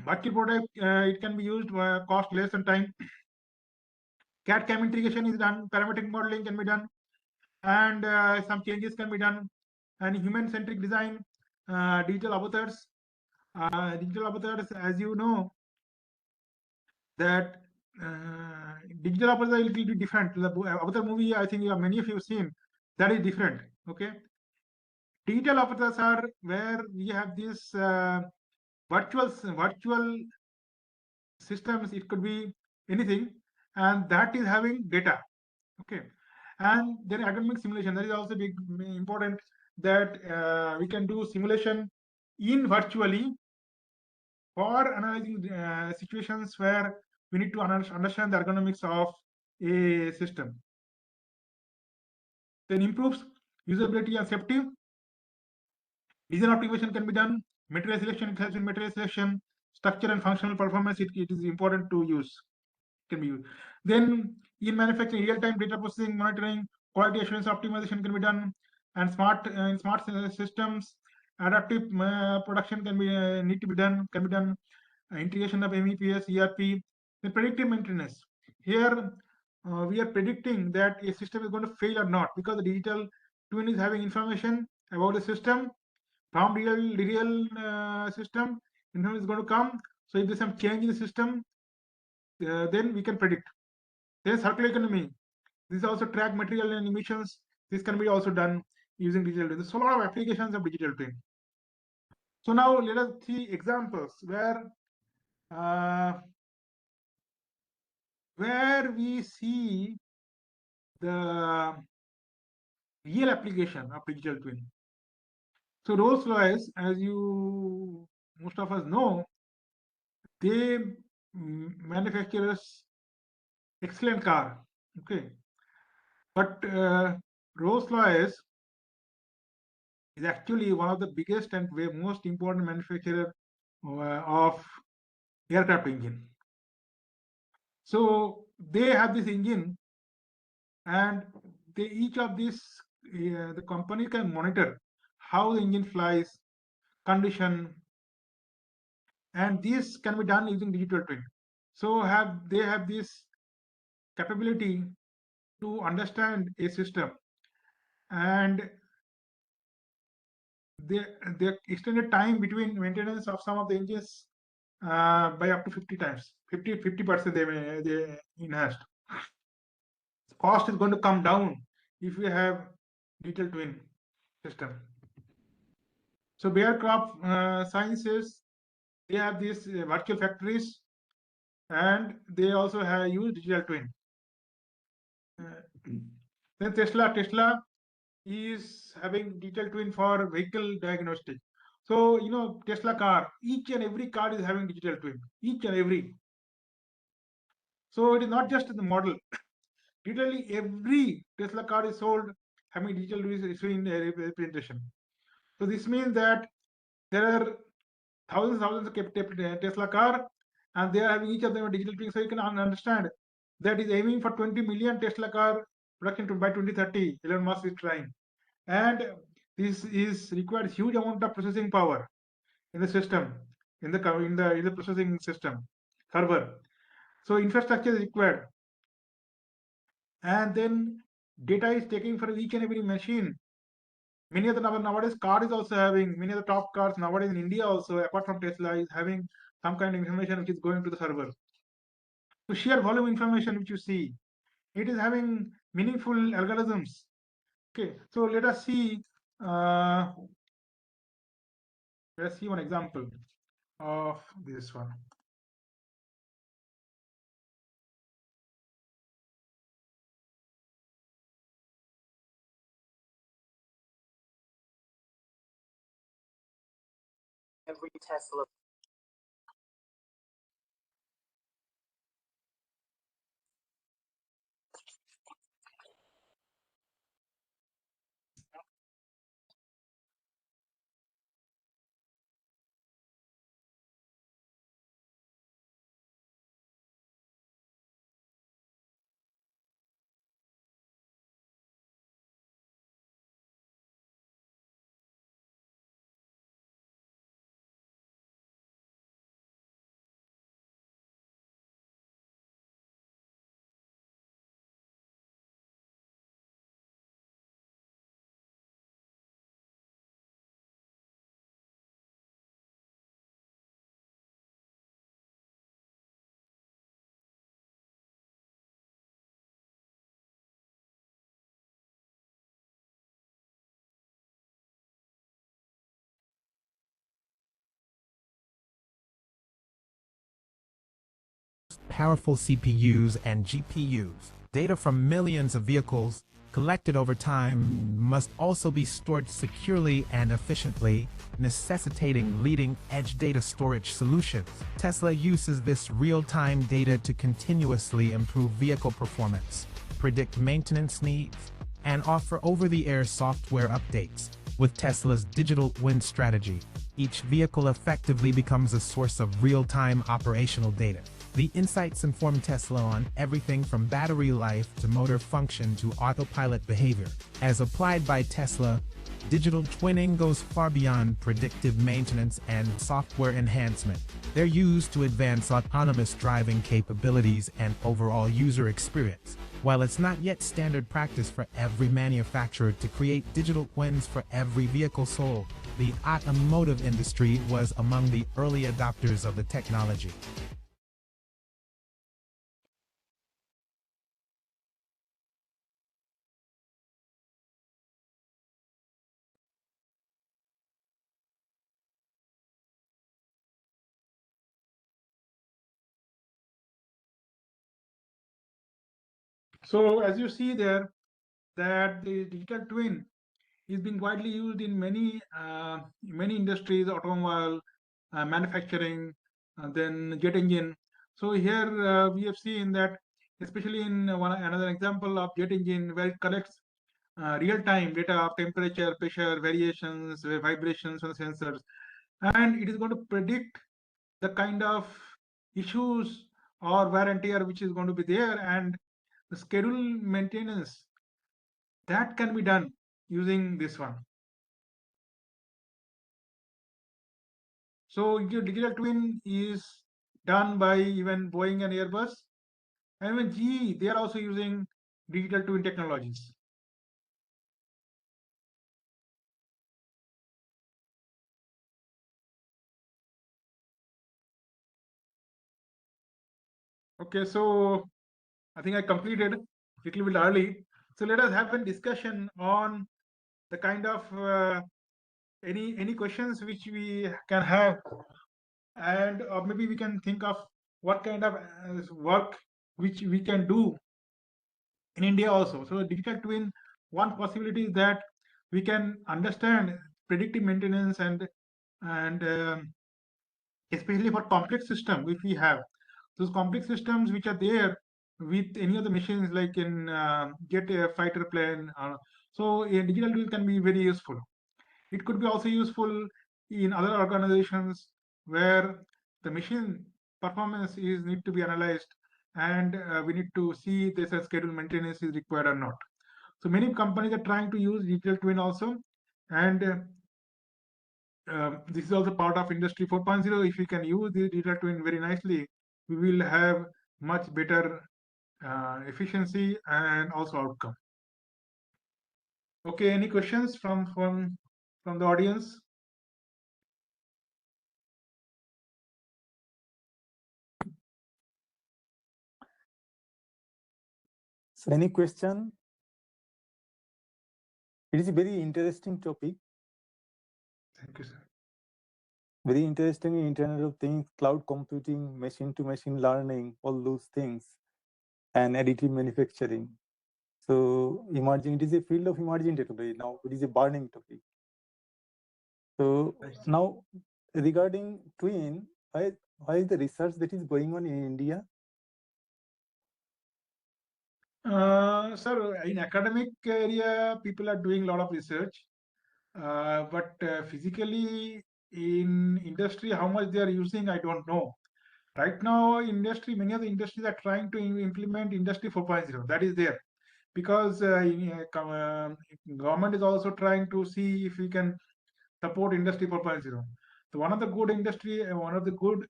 Virtual product, it can be used cost less and time. CAD/CAM integration is done, parametric modeling can be done, and some changes can be done. And human-centric design, digital avatars. Digital avatars, as you know, that digital avatar will be different. The avatar movie, I think many of you have seen, that is different. Okay. Digital avatars are where we have this virtual systems. It could be anything, and that is having data. Okay. And then academic simulation, that is also big important, that we can do simulation in virtually for analyzing situations where we need to understand the ergonomics of a system. Then improves usability and safety. Design optimization can be done. Material selection, it helps in material selection. Structure and functional performance, it is important to use. Can be used. Then in manufacturing, real-time data processing, monitoring, quality assurance optimization can be done. And smart systems, adaptive production can be need to be done. Can be done. Integration of MEPS, ERP. The predictive maintenance. Here we are predicting that a system is going to fail or not, because the digital twin is having information about the system from real system. Information is going to come. So if there's some change in the system, then we can predict. Then circular economy. This also track material and emissions. This can be also done using digital twin. There's a lot of applications of digital twin. So now let us see examples where we see the real application of digital twin. So Rolls-Royce, as you most of us know, they manufactures excellent car. Okay, but Rolls-Royce is actually one of the biggest and most important manufacturer of aircraft engine. So they have this engine, and each of these the company can monitor how the engine flies, condition, and this can be done using digital twin. So they have this capability to understand a system, and they extended time between maintenance of some of the engines by up to 50 times. 50% they enhanced. Cost is going to come down if we have digital twin system. So Bearcraft Sciences, they have these virtual factories, and they also have used digital twin. Then Tesla is having digital twin for vehicle diagnostic. So Tesla car, each and every car is having digital twin, each and every. So it is not just the model. Literally every Tesla car is sold having digital twin representation. So this means that there are thousands of Tesla car, and they are having each of them a digital twin. So you can understand that is aiming for 20 million Tesla car production by 2030. Elon Musk is trying, and this is requires huge amount of processing power in the system, in the processing system server. So infrastructure is required, and then data is taking for each and every machine. Many of the nowadays car is also having, many of the top cars nowadays in India also, apart from Tesla, is having some kind of information which is going to the server. So sheer volume information which you see, it is having meaningful algorithms. Okay, so let us see one example of this one. Every Tesla. Powerful CPUs and GPUs. Data from millions of vehicles collected over time must also be stored securely and efficiently, necessitating leading-edge data storage solutions. Tesla uses this real-time data to continuously improve vehicle performance, predict maintenance needs, and offer over-the-air software updates. With Tesla's digital twin strategy, each vehicle effectively becomes a source of real-time operational data. The insights inform Tesla on everything from battery life to motor function to autopilot behavior. As applied by Tesla, digital twinning goes far beyond predictive maintenance and software enhancement. They're used to advance autonomous driving capabilities and overall user experience. While it's not yet standard practice for every manufacturer to create digital twins for every vehicle sold, the automotive industry was among the early adopters of the technology. So as you see there, that the digital twin is being widely used in many industries, automobile, manufacturing, then jet engine. So here we have seen that, especially in another example of jet engine, where it collects real-time data of temperature, pressure, variations, vibrations on sensors, and it is going to predict the kind of issues or wear and tear which is going to be there, and the schedule maintenance that can be done using this one. So your digital twin is done by even Boeing and Airbus, and even GE, they are also using digital twin technologies. Okay, so I think I completed a little bit early. So let us have a discussion on the kind of any questions which we can have, and maybe we can think of what kind of work which we can do in India also. So digital twin, one possibility is that we can understand predictive maintenance and especially for complex system which we have. Those complex systems which are there with any of the machines like in jet fighter plane. So a digital twin can be very useful. It could be also useful in other organizations where the machine performance is need to be analyzed, and we need to see this as schedule maintenance is required or not. So many companies are trying to use digital twin also, and this is also part of industry 4.0. If we can use the digital twin very nicely, we will have much better efficiency and also outcome. Okay, any questions from the audience? So any question? It is a very interesting topic. Thank you, sir. Very interesting in Internet of Things, cloud computing, machine-to-machine learning, all those things, and additive manufacturing. So emerging, it is a field of emerging technology now. It is a burning topic. So now, regarding twin, why is the research that is going on in India? Sir, in academic area, people are doing a lot of research, but physically in industry, how much they are using, I don't know. Right now, industry, many of the industries are trying to implement Industry 4.0. That is there, because government is also trying to see if we can support Industry 4.0. So one of the good industry, one of the good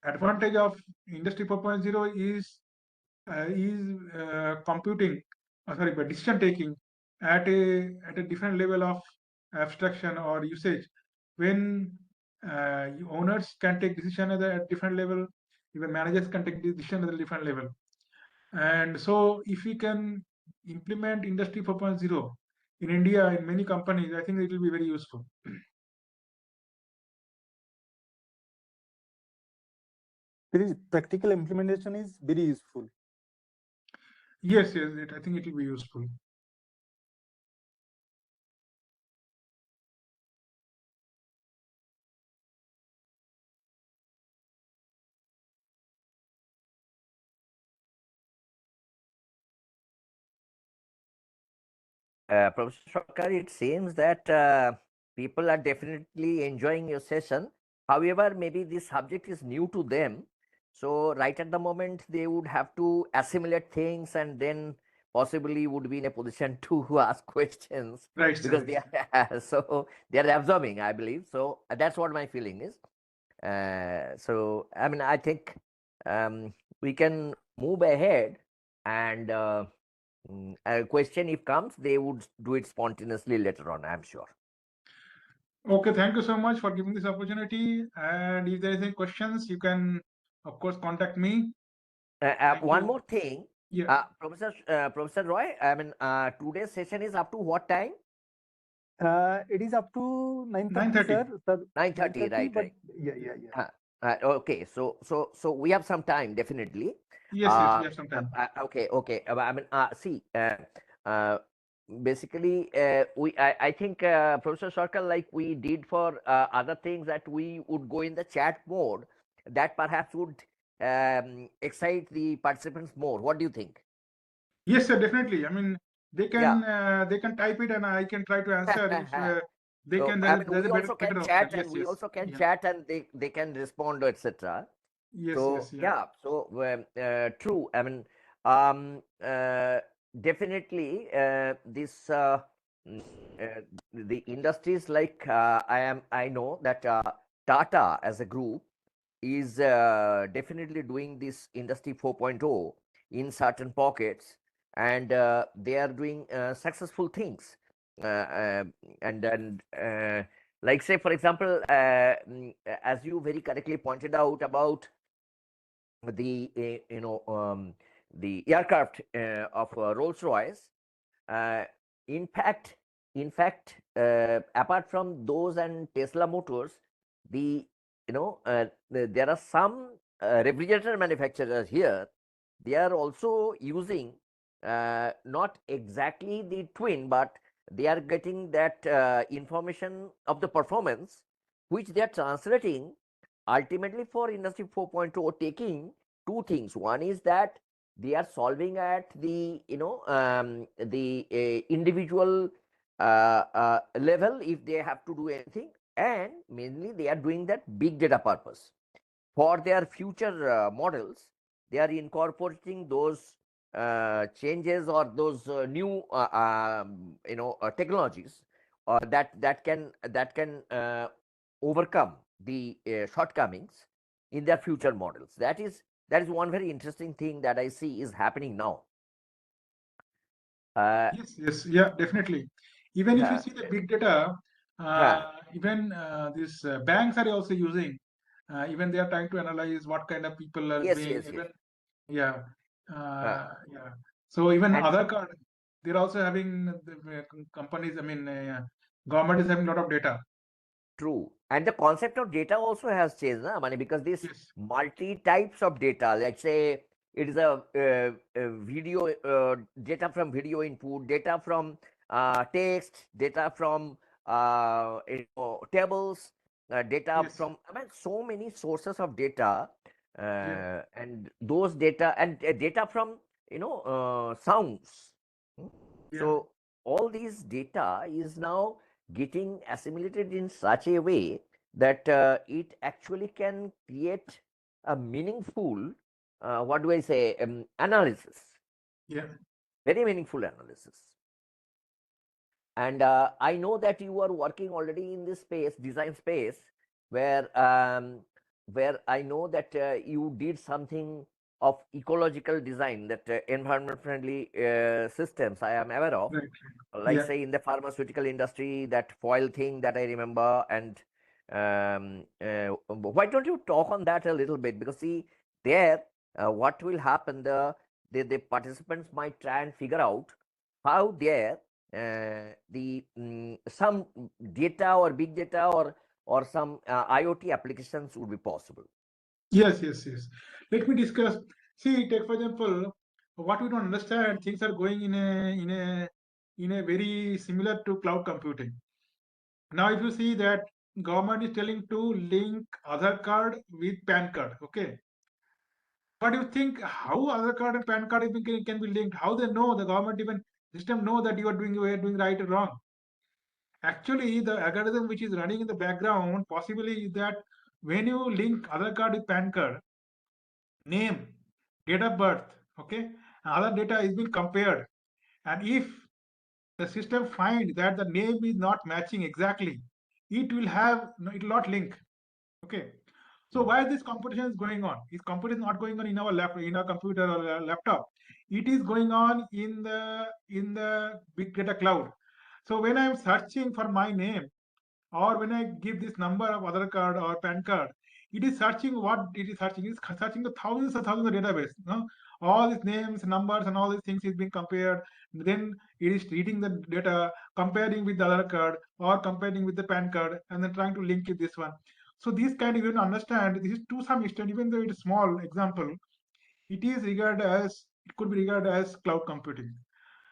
advantage of Industry 4.0 is computing, sorry, but decision taking at a different level of abstraction or usage. When owners can take decision at a different level, even managers can take decision at a different level. And so, if we can implement Industry 4.0 in India in many companies, I think it will be very useful. There is practical implementation is very useful. Yes, yes, I think it will be useful. Professor Sarkar, it seems that people are definitely enjoying your session. However, maybe this subject is new to them. So right at the moment, they would have to assimilate things and then possibly would be in a position to ask questions Right, sir. because they are, so they are absorbing, I believe. So that's what my feeling is. So I mean, I think we can move ahead and a question if comes, they would do it spontaneously later on, I'm sure. Okay, thank you so much for giving this opportunity. And if there is any questions, you can, of course, contact me. One more thing, Yeah. Professor Roy, I mean, today's session is up to what time? It is up to 9:30, 9:30. sir. 9:30, right, but right. Yeah. Okay, so we have some time, definitely. Yes, yes, we have some time. Okay. I mean, see, basically, I think, Professor Sarkar, like we did for other things, that we would go in the chat mode, that perhaps would excite the participants more. What do you think? Yes, sir, definitely. I mean, they can type it and I can try to answer if they So, can. I mean, There's we a also better can option. chat, Yes, and we yes. also can Yeah. chat, and they can respond, etc. Yes, So yes, yeah, so true. I mean, definitely this the industries like I know that Tata as a group is definitely doing this industry 4.0 in certain pockets, and they are doing successful things. And like say for example, as you very correctly pointed out about the the aircraft of Rolls Royce. Uh, in fact, apart from those and Tesla Motors, the there are some refrigerator manufacturers here. They are also using not exactly the twin, but they are getting that information of the performance, which they are translating ultimately for Industry 4.0, taking two things. One is that they are solving at the the individual level if they have to do anything, and mainly they are doing that big data purpose for their future models. They are incorporating those changes or those new technologies that can overcome the shortcomings in their future models. That is one very interesting thing that I see is happening now. Yes, yeah, definitely. Even if you Yeah, see the big data, yeah, even these banks are also using. Even they are trying to analyze what kind of people are yes, doing. yes, yes. Even yeah, Uh, yeah. So even and other card, they're also having the companies. I mean, government is having a lot of data. True. And the concept of data also has changed, na, Mani, because this Yes, multi types of data, let's say it is a video, data from video input, data from text, data from tables, data yes, from, I mean, so many sources of data, yeah, and those data and data from, sounds. Hmm. yeah. So all these data is now getting assimilated in such a way that it actually can create a meaningful, what do I say, analysis, Yeah. very meaningful analysis. And I know that you are working already in this space, design space, where I know that you did something of ecological design, that environment friendly systems I am aware of, Right. like Yeah. say in the pharmaceutical industry, that foil thing that I remember. And why don't you talk on that a little bit? Because see, there, what will happen, the participants might try and figure out how there some data or big data or some IoT applications would be possible. Yes. Let me discuss. See, take for example, what we don't understand, things are going in a very similar to cloud computing. Now, if you see that government is telling to link Aadhaar card with PAN card, okay. But you think how Aadhaar card and PAN card even can be linked? How they know, the government even system know that you are doing right or wrong? Actually, the algorithm which is running in the background possibly is that when you link Aadhaar card with PAN card, name, date of birth, okay, other data is being compared. And if the system finds that the name is not matching exactly, it will not link. Okay. So why this competition is going on? Is competition not going on in our computer or laptop? It is going on in the big data cloud. So when I'm searching for my name, or when I give this number of Aadhaar card or PAN card, it is searching what it is searching. It is searching the thousands of database. No? All these names, numbers, and all these things is being compared. Then it is reading the data, comparing with the Aadhaar card or comparing with the PAN card, and then trying to link it this one. So these kind of, you know, understand this is to some extent, even though it is small example, it could be regarded as cloud computing.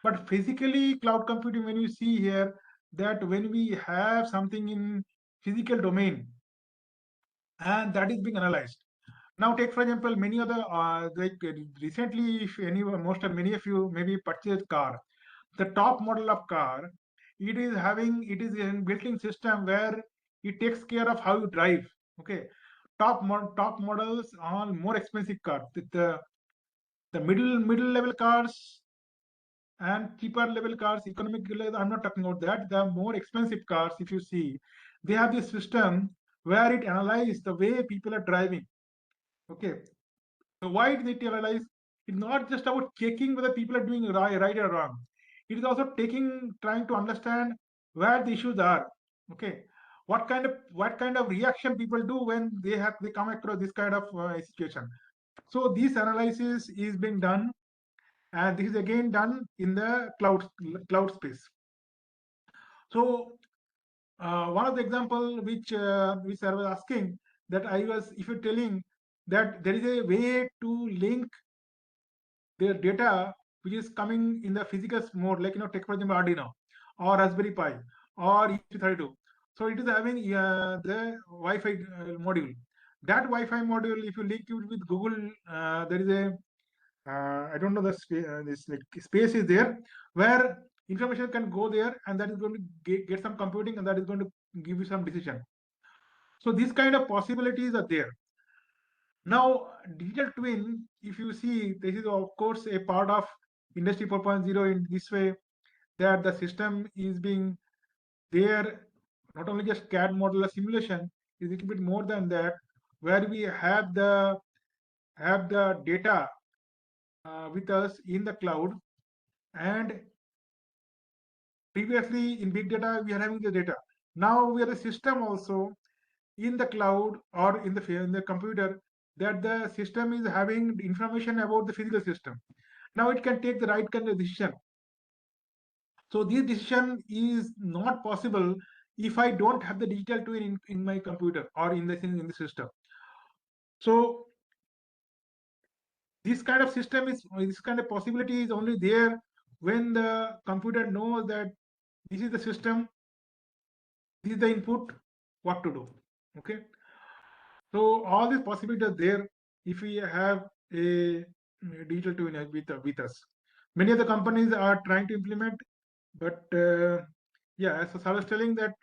But physically, cloud computing, when you see here, that when we have something in physical domain and that is being analyzed. Now, take for example, many other recently, if any, many of you maybe purchased car. The top model of car, it is a built-in system where it takes care of how you drive. Okay, top models are more expensive cars. The middle level cars and cheaper level cars, economic level, I'm not talking about that. The more expensive cars, if you see, they have this system where it analyzes the way people are driving. Okay, so why it need to analyze? It's not just about checking whether people are doing right or wrong. It is also trying to understand where the issues are. Okay, what kind of reaction people do when they come across this kind of situation. So this analysis is being done, and this is again done in the cloud space. So one of the example which I was asking, that if you're telling that there is a way to link their data which is coming in the physical mode, like take for example Arduino or Raspberry Pi or ESP32. So it is having the Wi-Fi module. That Wi-Fi module, if you link it with Google, there is a I don't know this like space is there where information can go there, and that is going to get some computing, and that is going to give you some decision. So these kind of possibilities are there. Now, digital twin, if you see, this is of course a part of Industry 4.0 in this way, that the system is being there, not only just CAD model or simulation, is a little bit more than that, where we have the data with us in the cloud. And previously in big data, we are having the data. Now we have a system also in the cloud or in the computer, that the system is having information about the physical system. Now it can take the right kind of decision. So this decision is not possible if I don't have the digital twin in my computer or in the system. So this kind of possibility is only there when the computer knows that this is the system, this is the input, what to do. Okay. So all these possibilities are there if we have a digital twin with us. Many of the companies are trying to implement, but yeah, as I was telling, that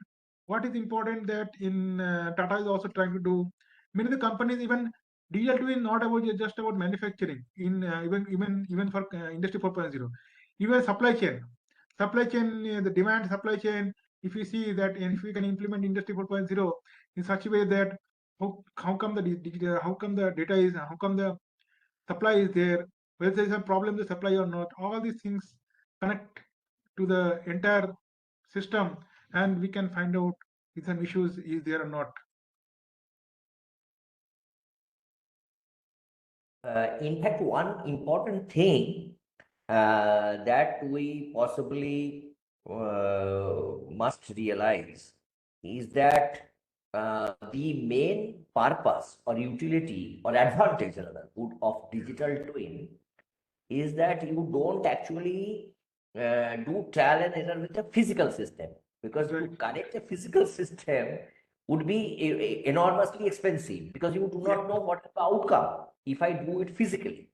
what is important, that in Tata is also trying to do. Many of the companies, even digital twin, not about just about manufacturing. In even for Industry 4.0, even supply chain, the demand supply chain. If you see that, and if we can implement Industry 4.0 in such a way that how come the data is, how come the supply is there, whether there is a problem with the supply or not, all these things connect to the entire system, and we can find out if some issues is there or not. In fact, one important thing that we possibly must realize is that the main purpose or utility or advantage rather of digital twin is that you don't actually do trial and error with a physical system, because to connect a physical system would be enormously expensive, because you do not know what is the outcome if I do it physically.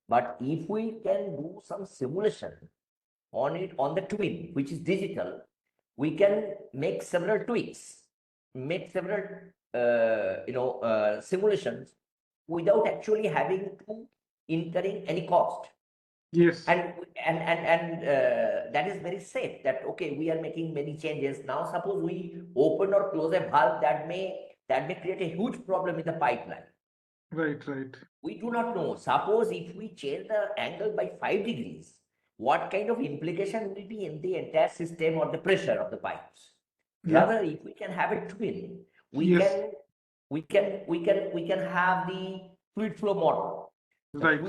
But if we can do some simulation on it, on the twin, which is digital, we can make several tweaks, make several simulations without actually having to incurring any cost. Yes. And that is very safe, that okay, we are making many changes. Now suppose we open or close a valve, that may create a huge problem in the pipeline. Right. We do not know. Suppose if we change the angle by 5 degrees, what kind of implication will be in the entire system or the pressure of the pipes? Rather, if we can have a twin, we can have the fluid flow model. Right.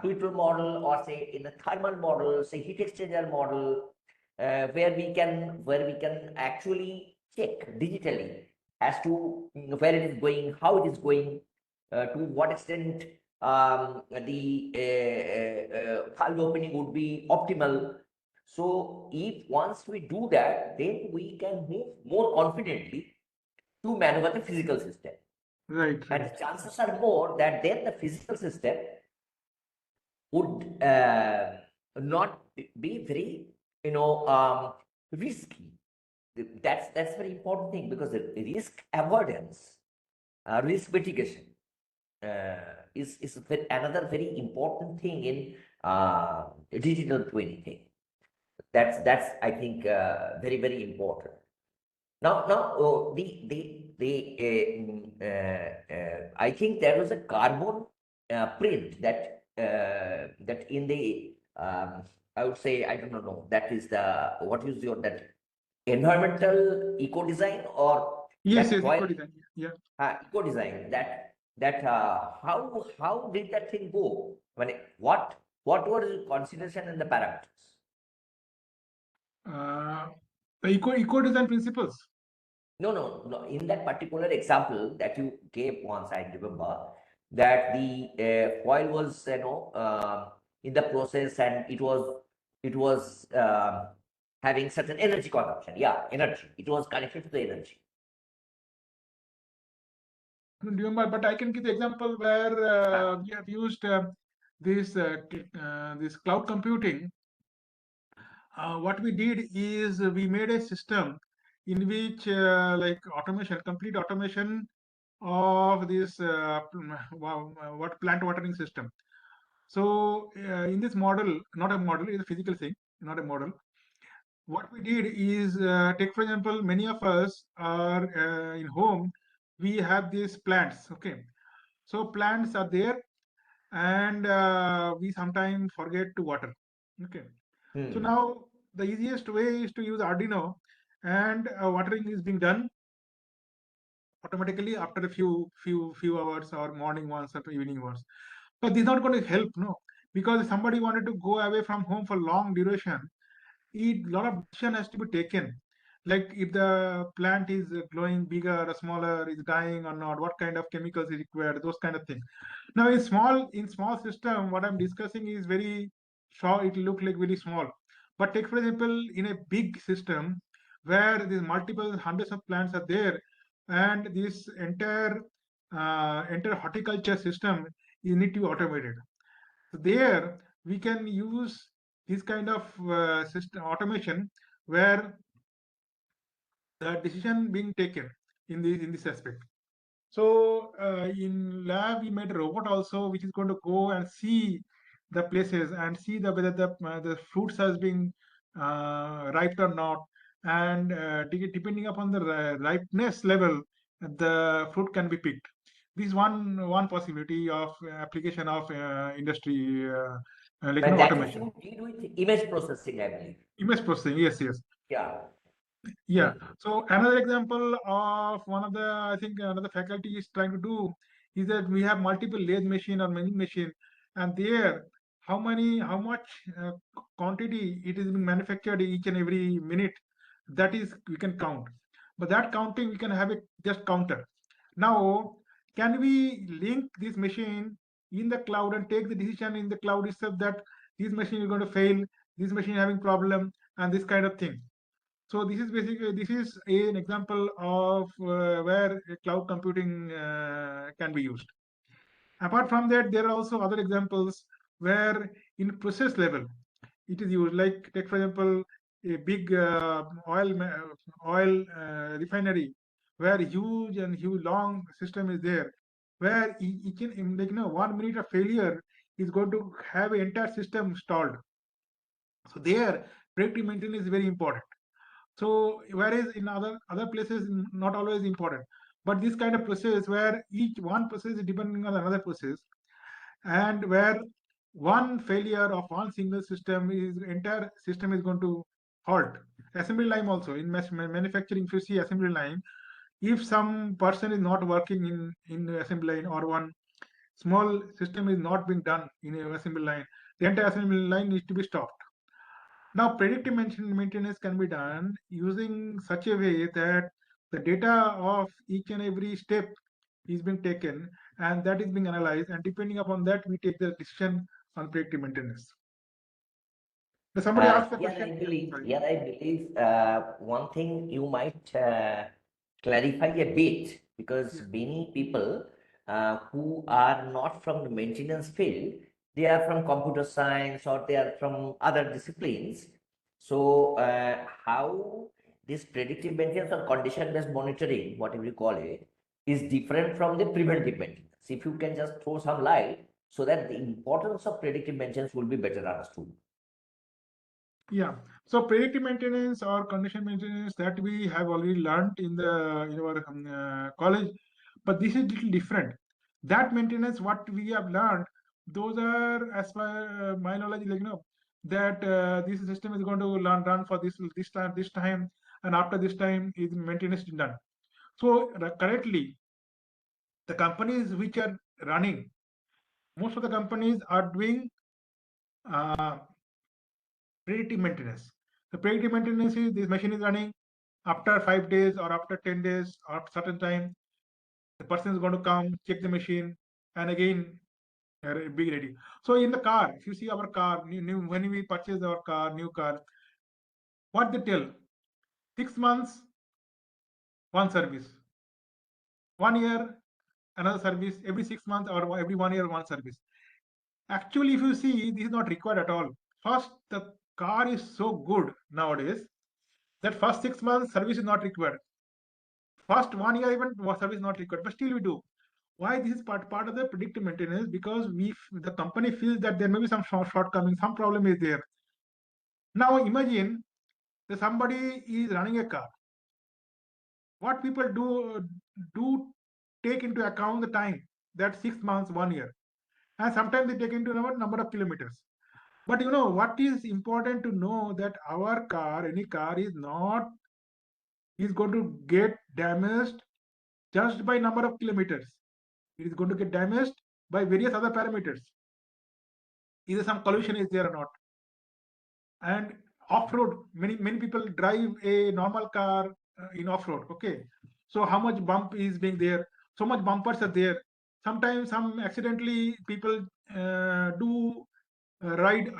Fluid flow model, or say in the thermal model, say heat exchanger model, where we can actually check digitally as to where it is going, how it is going, to what extent the valve opening would be optimal. So if once we do that, then we can move more confidently to maneuver the physical system. Right. And the chances are more that then the physical system would not be very, risky. That's very important thing, because the risk avoidance, risk mitigation is another very important thing in digital twin thing. That's I think very important. Now the I think there was a carbon print that in the I would say, I don't know, that is the, what is your, that environmental eco design, or Yes, that yes, foil eco design. Yeah. eco design, that how did that thing go? When what was the consideration and the parameters? The eco design principles. No. In that particular example that you gave once, I remember that the foil was, in the process, and it was having certain energy consumption. Yeah, energy. It was connected to the energy. I don't remember, but I can give the example where we have used this cloud computing. What we did is we made a system in which like automation, complete automation of this what plant watering system. So in this model, not a model, it's a physical thing, not a model. What we did is take, for example, many of us are in home, we have these plants. Okay, so plants are there, and we sometimes forget to water. Okay, so Hmm. now the easiest way is to use Arduino, and watering is being done automatically after a few hours, or morning once or evening once. But this is not going to help, no, because if somebody wanted to go away from home for long duration, a lot of decision has to be taken. Like if the plant is growing bigger or smaller, is dying or not, what kind of chemicals is required, those kind of things. Now in small system, what I'm discussing is very short. It look like very small. But take, for example, in a big system where these multiple hundreds of plants are there, and this entire horticulture system is need to be automated. So there we can use this kind of system automation where the decision being taken in this aspect. So in lab we made a robot also, which is going to go and see the places and see whether the fruits has been ripe or not, and depending upon the ripeness level, the fruit can be picked. This is one possibility of application of industry like But that is automation. you did with image processing, I believe. Image processing, yes, yes. Yeah. Yeah. So another example of one of the, I think another faculty is trying to do is that we have multiple lathe machine or milling machine, and there how much quantity it is being manufactured each and every minute, that is we can count. But that counting we can have a just counter. Now, can we link this machine in the cloud and take the decision in the cloud itself that this machine is going to fail, this machine having problem, and this kind of thing. So this is an example of where cloud computing can be used. Apart from that, there are also other examples where in process level it is used. Like take, for example, a big oil refinery where huge long system is there, where each in, like 1 minute of failure is going to have an entire system stalled. So there predictive maintenance is very important. So whereas in other places not always important, but this kind of process where each one process is depending on another process, and where one failure of one single system is entire system is going to halt. Assembly line also in manufacturing, if you see assembly line, if some person is not working in the assembly line, or one small system is not being done in a assembly line, the entire assembly line needs to be stopped. Now, predictive maintenance can be done using such a way that the data of each and every step is being taken, and that is being analyzed, and depending upon that, we take the decision on predictive maintenance. Does somebody ask the Here question? I believe, Sorry. here I believe one thing you might clarify a bit, because Yeah. many people who are not from the maintenance field, they are from computer science or they are from other disciplines. So how this predictive maintenance or condition-based monitoring, whatever you call it, is different from the preventive maintenance. If you can just throw some light so that the importance of predictive maintenance will be better understood. Yeah. So predictive maintenance or condition maintenance that we have already learned in our college, but this is little different. That maintenance, what we have learned, those are as per my knowledge, that this system is going to run for this time, and after this time is maintenance is done. So currently, the companies which are running, most of the companies are doing uh, predictive maintenance. The predictive maintenance is this machine is running after 5 days or after 10 days or after certain time. The person is going to come, check the machine, and again be ready. So in the car, if you see our car, when we purchase our car, new car, what they tell? 6 months, one service. 1 year, another service. Every 6 months or every 1 year, one service. Actually, if you see, this is not required at all. First, the car is so good nowadays that first 6 months service is not required. First 1 year even service is not required, but still we do. Why this is part of the predictive maintenance? Because the company feels that there may be some shortcoming, some problem is there. Now imagine that somebody is running a car. What people do take into account the time, that 6 months, 1 year, and sometimes they take into number of kilometers. But what is important to know that our car, any car, is going to get damaged just by number of kilometers. It is going to get damaged by various other parameters. Either some collision is there or not. And off-road, many people drive a normal car in off-road. Okay, so how much bump is being there? So much bumpers are there. Sometimes some accidentally people do ride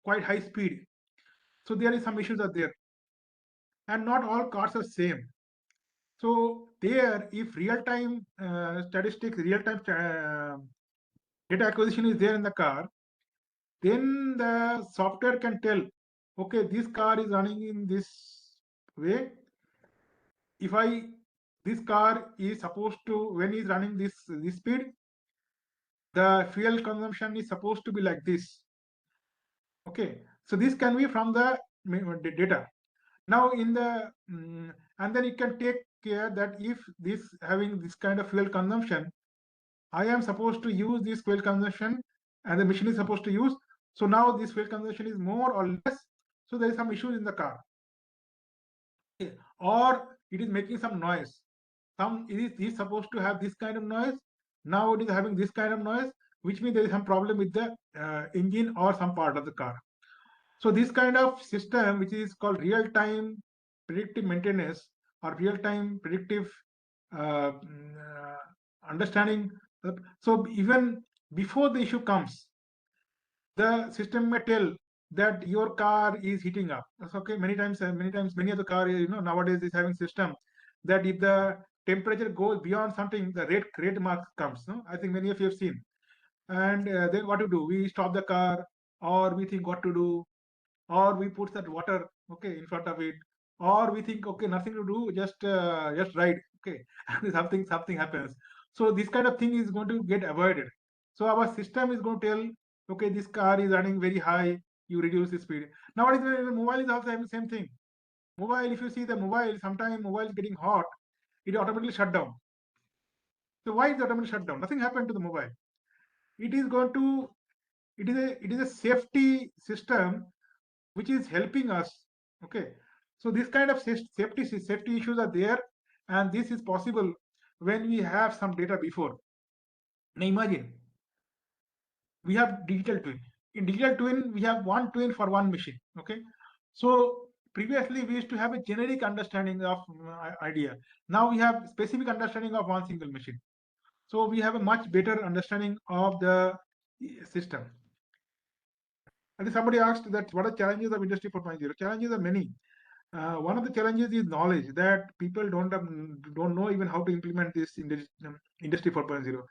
quite high speed. So there is some issues are there, and not all cars are same. So there, if real-time statistics, real-time data acquisition is there in the car, then the software can tell, okay, this car is running in this way. If this car is supposed to, when it's running this speed, the fuel consumption is supposed to be like this. Okay, so this can be from the data. Now and then it can take care that if this having this kind of fuel consumption, I am supposed to use this fuel consumption and the machine is supposed to use. So now this fuel consumption is more or less. So there is some issues in the car. Or it is making some noise. It is supposed to have this kind of noise. Now it is having this kind of noise, which means there is some problem with the engine or some part of the car. So this kind of system, which is called real-time predictive maintenance or real-time predictive understanding. So even before the issue comes, the system may tell that your car is heating up. That's okay. Many times, many of the car, nowadays is having system that if the temperature goes beyond something, the red mark comes. No, I think many of you have seen. And then what to do? We stop the car, or we think what to do, or we put that water in front of it, or we think okay, nothing to do, just ride, okay. And something happens. So this kind of thing is going to get avoided. So our system is going to tell, okay, this car is running very high, you reduce the speed. Nowadays the mobile is also having the same thing. Mobile, if you see the mobile, sometimes mobile is getting hot, it automatically shut down. So why is it automatically shut down? Nothing happened to the mobile. It is going to it is a safety system which is helping us. Okay, so this kind of safety issues are there, and this is possible when we have some data before. Now imagine we have digital twin. In digital twin we have one twin for one machine. Okay, so previously we used to have a generic understanding of idea. Now we have specific understanding of one single machine, so we have a much better understanding of the system. I think somebody asked that what are challenges of industry 4.0. Challenges are many. One of the challenges is knowledge, that people don't know even how to implement this industry 4.0.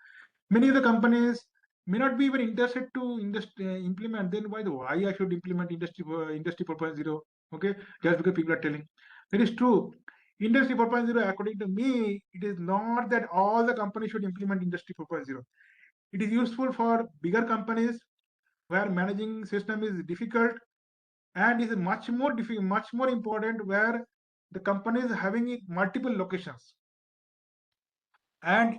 Many of the companies may not be even interested to implement. Then why I should implement industry 4.0? Okay, just because people are telling. That is true. Industry 4.0, according to me, it is not that all the companies should implement industry 4.0. It is useful for bigger companies where managing system is difficult, and is much more much more important where the company is having multiple locations, and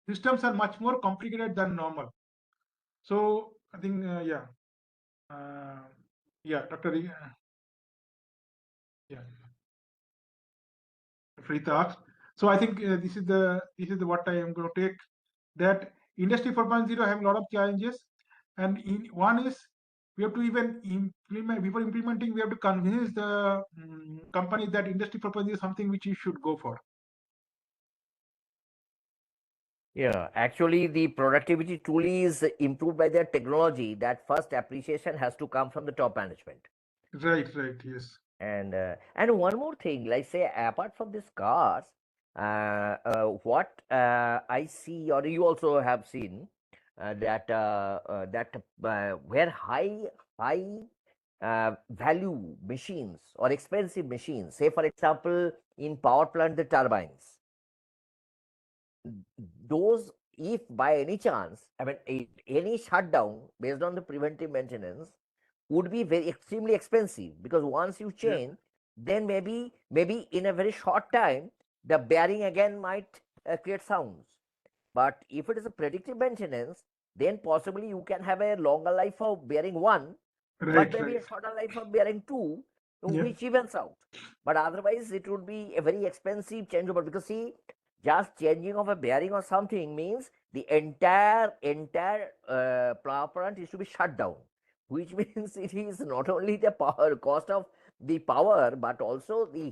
systems are much more complicated than normal. So I think uh, Dr. Yeah, Frita asked. So I think this is the what I am going to take, that industry 4.0 have a lot of challenges, and one is we have to even implement, before implementing we have to convince the company that industry 4.0 is something which you should go for. Yeah, actually, the productivity truly is improved by their technology. That first appreciation has to come from the top management. Right, yes. And one more thing, like say, apart from these cars, what I see, or you also have seen, that where high value machines or expensive machines, say for example, in power plant, the turbines, those, if by any chance, I mean, any shutdown based on the preventive maintenance would be very extremely expensive, because once you change, then maybe in a very short time the bearing again might create sounds. But if it is a predictive maintenance, then possibly you can have a longer life of bearing one, but maybe a shorter life of bearing two, which evens out. But otherwise it would be a very expensive changeover, because see, just changing of a bearing or something means the entire power plant is to be shut down, which means it is not only the power cost of the power, but also the a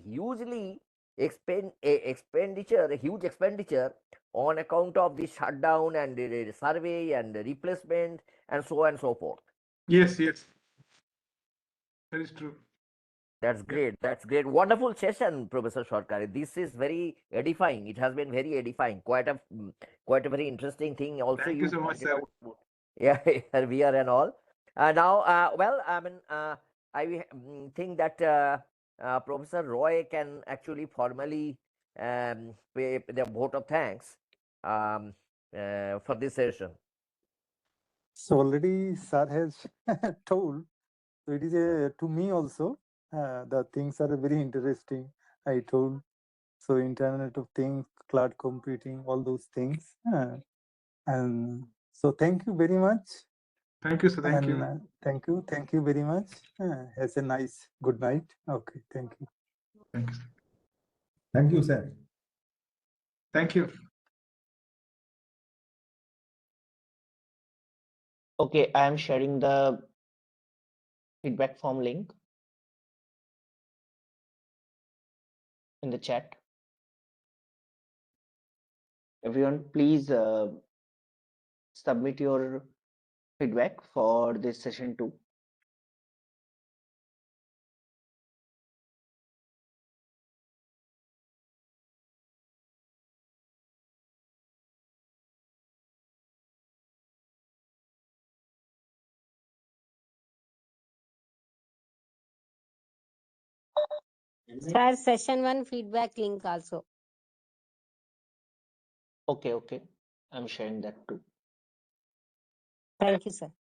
huge expenditure on account of the shutdown and the survey and the replacement and so on and so forth. Yes, that is true. That's great. That's great. Wonderful session, Professor Shorkari. This is very edifying. It has been very edifying. Quite a very interesting thing. Also, Thank you you so much, pointed sir. out, yeah, VR and all. Now, well, I mean, I think that Professor Roy can actually formally pay the vote of thanks for this session. So already Sir has told. So it is to me also, the things are very interesting. I told. So Internet of Things, cloud computing, all those things. And so thank you very much. Thank you, sir. Thank you. Thank you very much. Have a nice good night. Okay, thank you. Thank you. Thank you, sir. Thank you. Okay, I am sharing the feedback form link in the chat. Everyone, please submit your feedback for this session too. Sir, session 1 feedback link also. Okay. I'm sharing that too. Thank you, sir.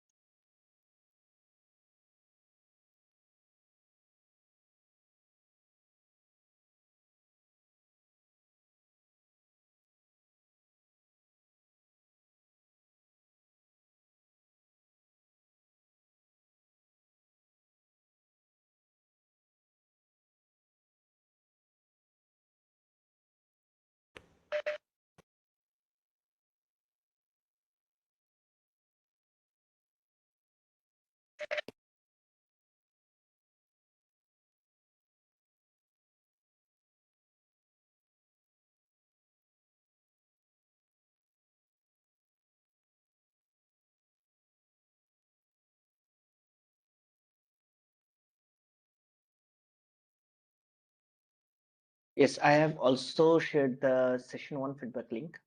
Yes, I have also shared the session 1 feedback link.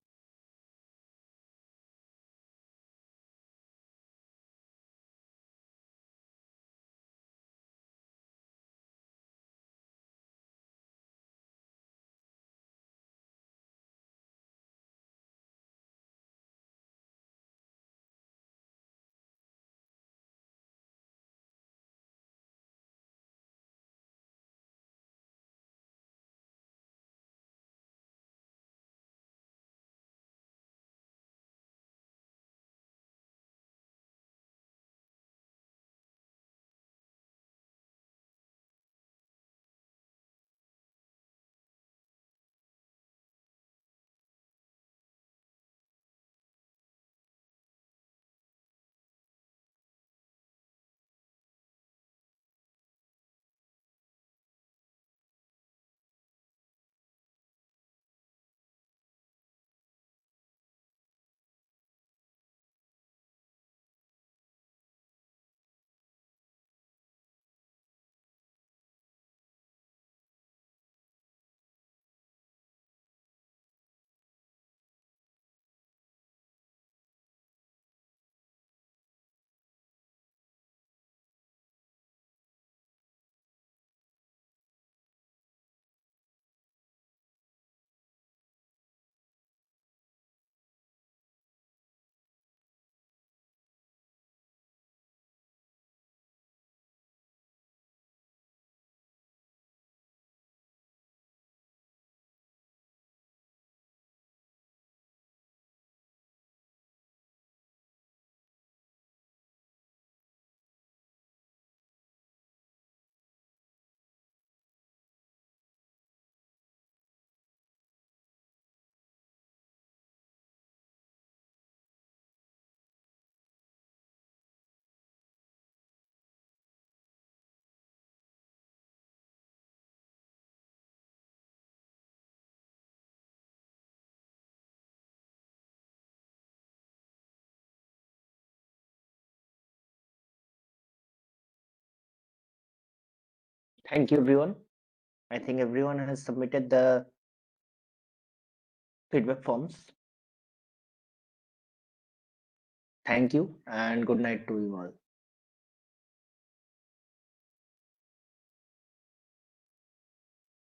Thank you, everyone. I think everyone has submitted the feedback forms. Thank you and good night to you all.